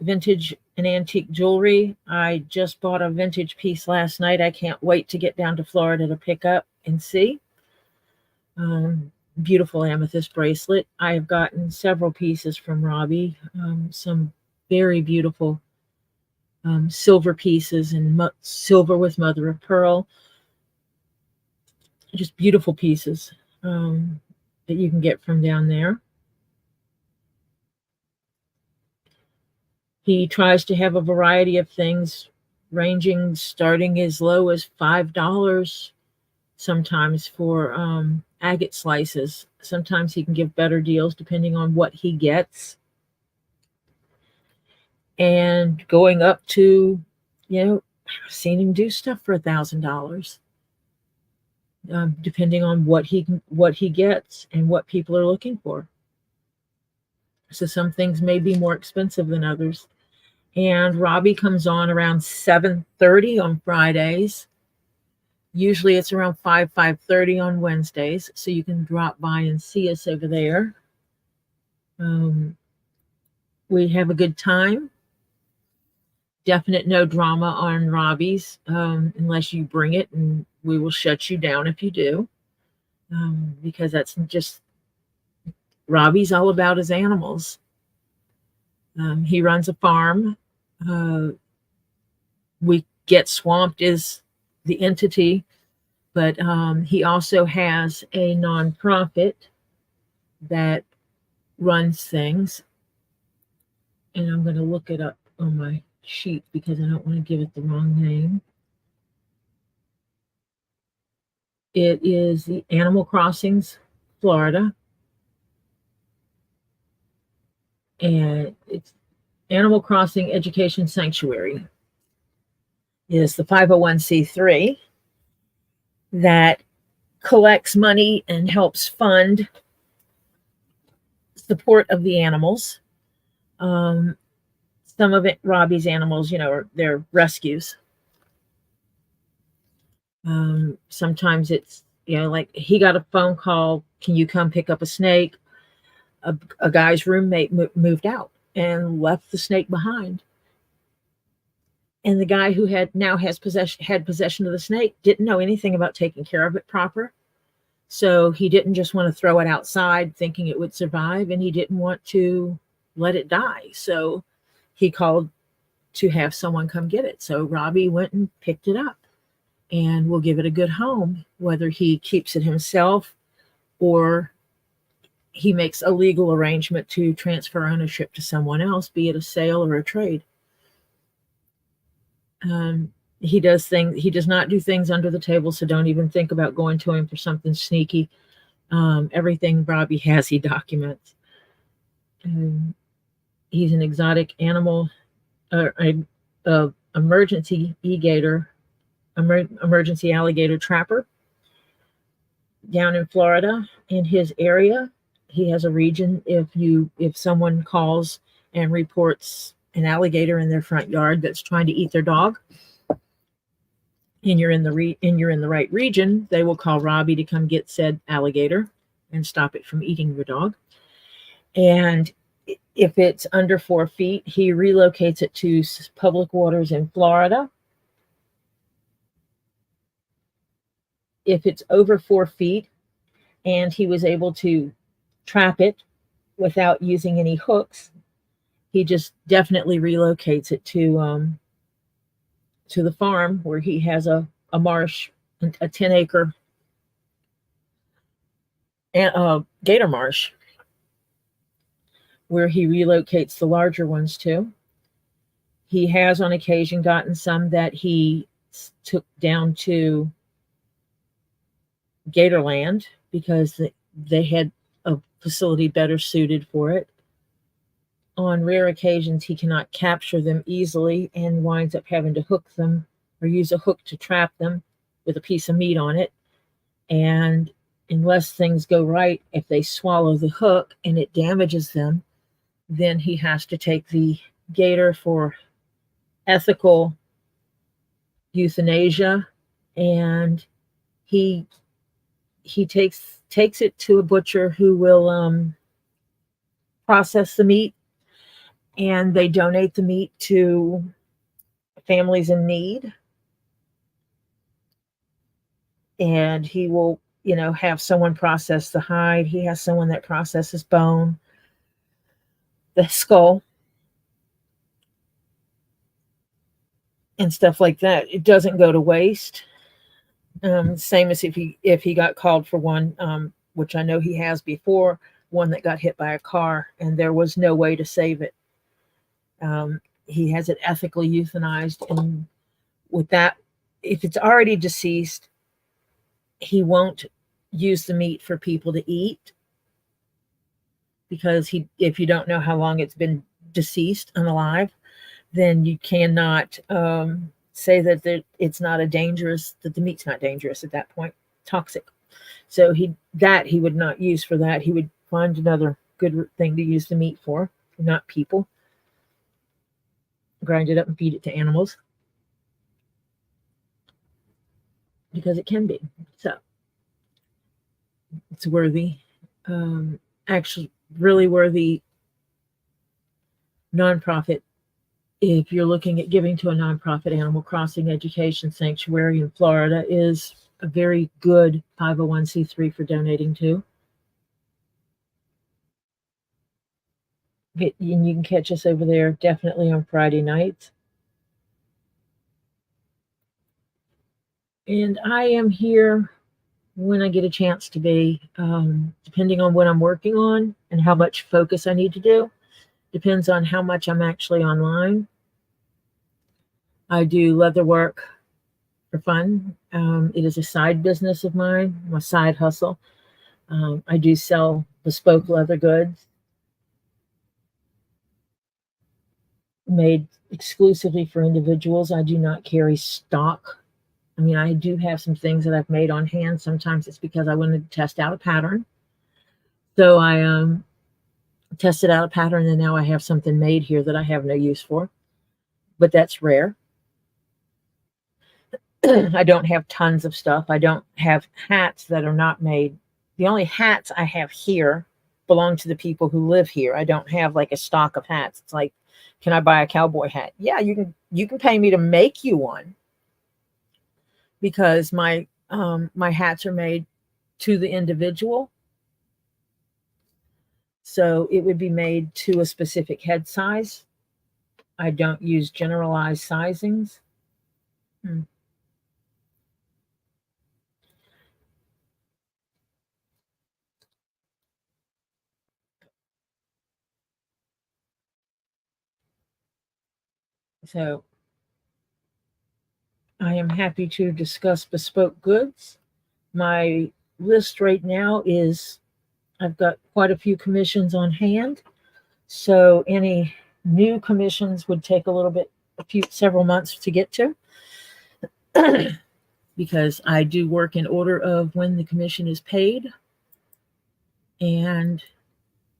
vintage and antique jewelry. I just bought a vintage piece last night. I can't wait to get down to Florida to pick up and see. Beautiful amethyst bracelet. I have gotten several pieces from Robbie, some very beautiful silver pieces and silver with mother of pearl. Just beautiful pieces that you can get from down there. He tries to have a variety of things starting as low as $5 sometimes for agate slices. Sometimes he can give better deals depending on what he gets. And going up to, I've seen him do stuff for $1,000, depending on what he gets and what people are looking for. So some things may be more expensive than others. And Robbie comes on around 7:30 on Fridays. Usually it's around 5:30 on Wednesdays. So you can drop by and see us over there. We have a good time. Definite no drama on Robbie's, unless you bring it, and we will shut you down if you do. Because that's just, Robbie's all about his animals. He runs a farm. We Get Swamped is the entity, but he also has a nonprofit that runs things. And I'm going to look it up on my sheet because I don't want to give it the wrong name. It is the Animal Crossings Florida, and it's Animal Crossing Education Sanctuary. It is the 501c3 that collects money and helps fund support of the animals. Some of it, Robbie's animals, they're rescues. Sometimes it's, like he got a phone call, can you come pick up a snake? A guy's roommate moved out and left the snake behind. And the guy who had possession of the snake didn't know anything about taking care of it proper. So he didn't just want to throw it outside thinking it would survive, and he didn't want to let it die. So he called to have someone come get it. So Robbie went and picked it up and will give it a good home, whether he keeps it himself or he makes a legal arrangement to transfer ownership to someone else, be it a sale or a trade. He does not do things under the table, so don't even think about going to him for something sneaky. Everything Robbie has, he documents. He's an exotic animal, emergency alligator trapper down in Florida. In his area, he has a region. If someone calls and reports an alligator in their front yard that's trying to eat their dog, and you're in the right region, they will call Robbie to come get said alligator and stop it from eating your dog. And if it's under 4 feet, he relocates it to public waters in Florida. If it's over 4 feet and he was able to trap it without using any hooks, he just definitely relocates it to the farm where he has a marsh, a 10-acre gator marsh, where he relocates the larger ones to. He has on occasion gotten some that he took down to Gatorland because they had a facility better suited for it. On rare occasions, he cannot capture them easily and winds up having to hook them or use a hook to trap them with a piece of meat on it. And unless things go right, if they swallow the hook and it damages them, then he has to take the gator for ethical euthanasia, and he takes it to a butcher who will process the meat, and they donate the meat to families in need. And he will, have someone process the hide. He has someone that processes bone, the skull, and stuff like that. It doesn't go to waste. Same as if he got called for one, which I know he has before, one that got hit by a car and there was no way to save it. He has it ethically euthanized, and with that, if it's already deceased, he won't use the meat for people to eat, because if you don't know how long it's been deceased and alive, then you cannot say that it's not that the meat's not dangerous at that point, toxic. So he would not use for that. He would find another good thing to use the meat for, not people. Grind it up and feed it to animals, because it can be. So it's worthy, actually really worthy nonprofit. If you're looking at giving to a nonprofit, Animal Crossing Education Sanctuary in Florida is a very good 501c3 for donating to. And you can catch us over there definitely on Friday nights. And I am here when I get a chance to be, depending on what I'm working on and how much focus I need to do. Depends on how much I'm actually online. I do leather work for fun. It is a side business of mine, my side hustle. I do sell bespoke leather goods made exclusively for individuals. I do not carry stock. I mean, I do have some things that I've made on hand. Sometimes it's because I wanted to test out a pattern. So I tested out a pattern, and now I have something made here that I have no use for, but that's rare. I don't have tons of stuff. I don't have hats that are not made. The only hats I have here belong to the people who live here. I don't have like a stock of hats. It's like, can I buy a cowboy hat? Yeah, you can pay me to make you one, because my hats are made to the individual. So it would be made to a specific head size. I don't use generalized sizings. Hmm. So I am happy to discuss bespoke goods. My list right now is, I've got quite a few commissions on hand. So any new commissions would take a little bit, several months to get to, because I do work in order of when the commission is paid and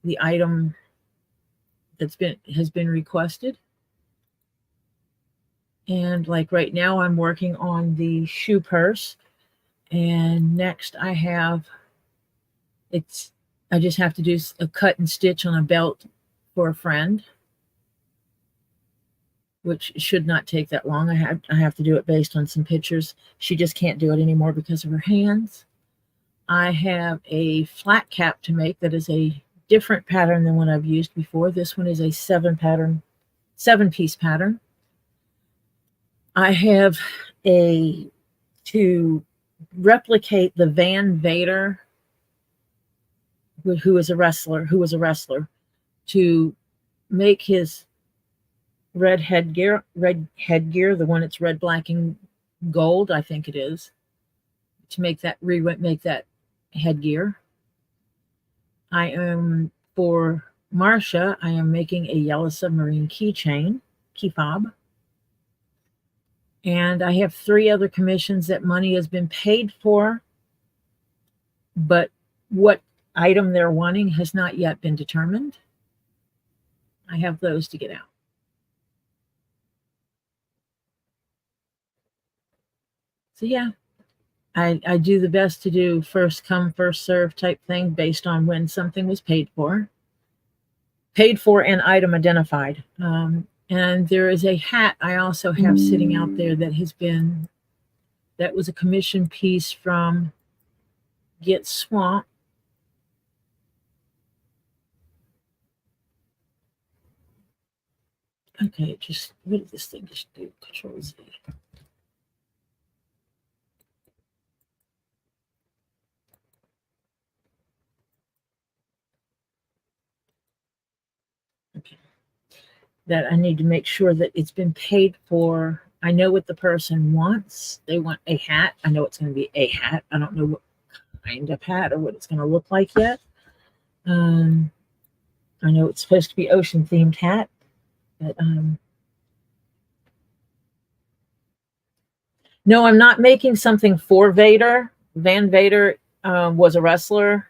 the item has been requested. And like right now, I'm working on the shoe purse, and next it's I just have to do a cut and stitch on a belt for a friend, which should not take that long. I have to do it based on some pictures. She just can't do it anymore because of her hands. I have a flat cap to make that is a different pattern than what I've used before. This one is a 7-piece pattern. I have to replicate the Van Vader, who was a wrestler, to make his red headgear, the one that's red, black, and gold, I think it is, to make that headgear. I am, for Marcia, I am making a yellow submarine key fob. And I have 3 other commissions that money has been paid for, but what item they're wanting has not yet been determined. I have those to get out. So yeah, I do the best to do first come, first serve type thing based on when something was paid for and item identified. And there is a hat I also have sitting out there that was a commission piece from Get Swamp. Okay, what did this thing just do? Control Z. Okay. That I need to make sure that it's been paid for. I know what the person wants. They want a hat. I know it's going to be a hat. I don't know what kind of hat or what it's going to look like yet. I know it's supposed to be ocean themed hat, but no, I'm not making something for Vader. Van Vader was a wrestler,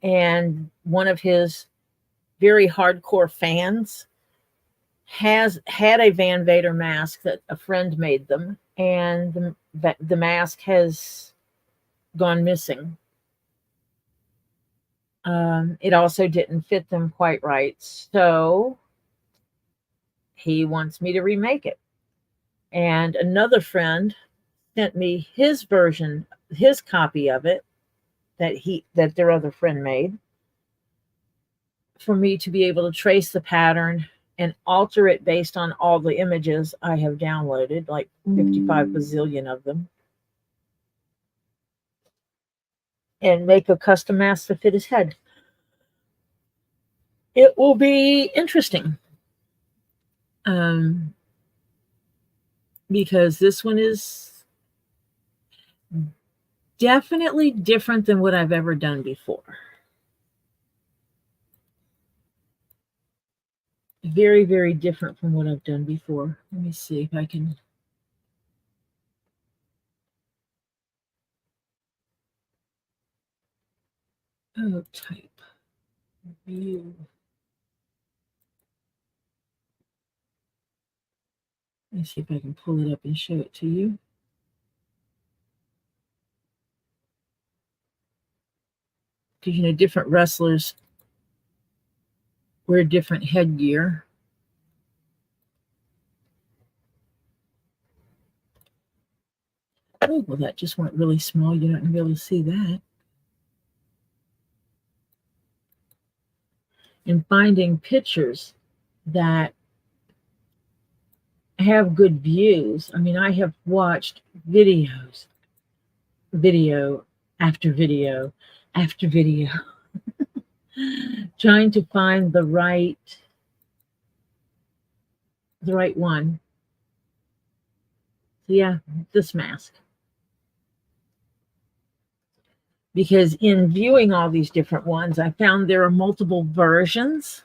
and one of his very hardcore fans has had a Van Vader mask that a friend made them, and the mask has gone missing. It also didn't fit them quite right, so he wants me to remake it. And another friend sent me his version, his copy of it that their other friend made, for me to be able to trace the pattern and alter it based on all the images I have downloaded, like 55 bazillion of them, and make a custom mask to fit his head. It will be interesting, because this one is definitely different than what I've ever done before. Very, very different from what I've done before. Let me see if I can. Oh, type view. Let's see if I can pull it up and show it to you. Because, you know, different wrestlers wear different headgear. Oh, well, that just went really small. You're not going to be able to see that. And finding pictures that have good views. I mean, I have watched video after video after video, trying to find the right one. So yeah, this mask. Because in viewing all these different ones, I found there are multiple versions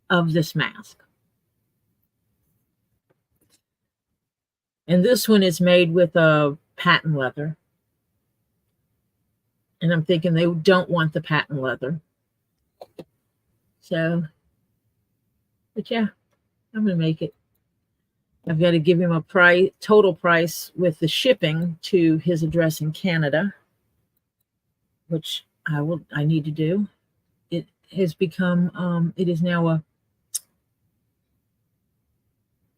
of this mask. And this one is made with a patent leather. And I'm thinking they don't want the patent leather. So, but yeah, I'm going to make it. I've got to give him a total price with the shipping to his address in Canada, which I need to do. It has become, it is now a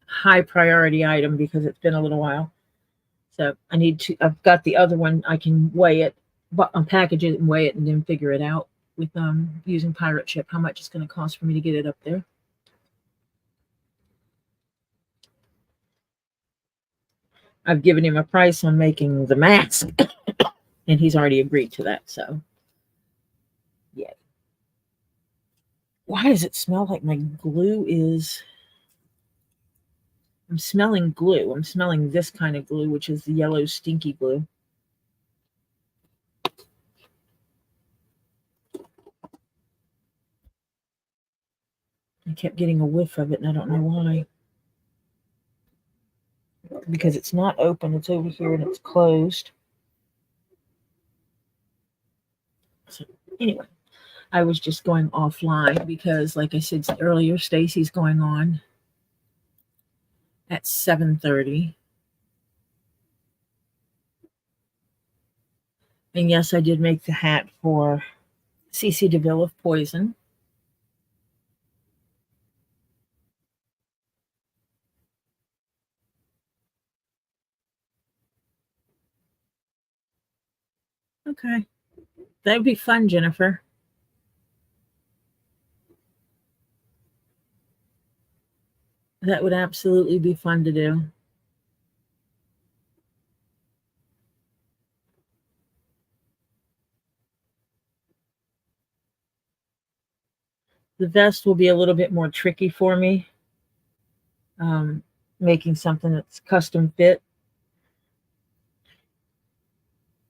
high priority item because it's been a little while. So I've got the other one. I can weigh it, but package it and weigh it and then figure it out with using pirate ship, how much it's going to cost for me to get it up there. I've given him a price on making the mask and he's already agreed to that. So yeah. Why does it smell like my glue is... I'm smelling glue. I'm smelling this kind of glue, which is the yellow stinky glue. I kept getting a whiff of it, and I don't know why. Because it's not open. It's over here, and it's closed. So anyway, I was just going offline because, like I said earlier, Stacy's going on at 7:30. And yes, I did make the hat for CC DeVille of Poison. Okay. That would be fun, Jennifer. That would absolutely be fun to do. The vest will be a little bit more tricky for me. Making something that's custom fit.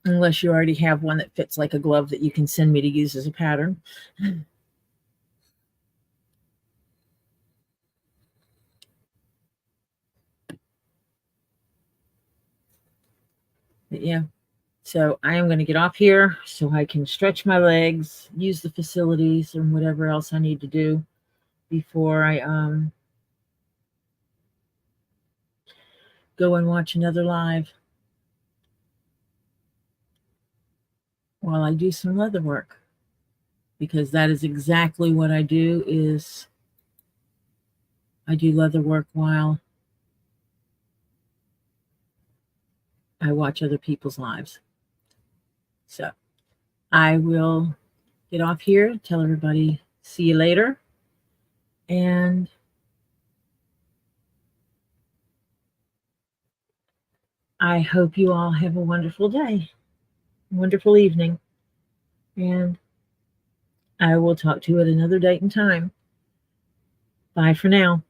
Unless you already have one that fits like a glove that you can send me to use as a pattern. But yeah, so I am going to get off here so I can stretch my legs, use the facilities, and whatever else I need to do before I go and watch another live while I do some leather work, because that is exactly what I do. Is I do leather work while I watch other people's lives. So I will get off here, tell everybody see you later, and I hope you all have a wonderful day, wonderful evening, and I will talk to you at another date and time. Bye for now.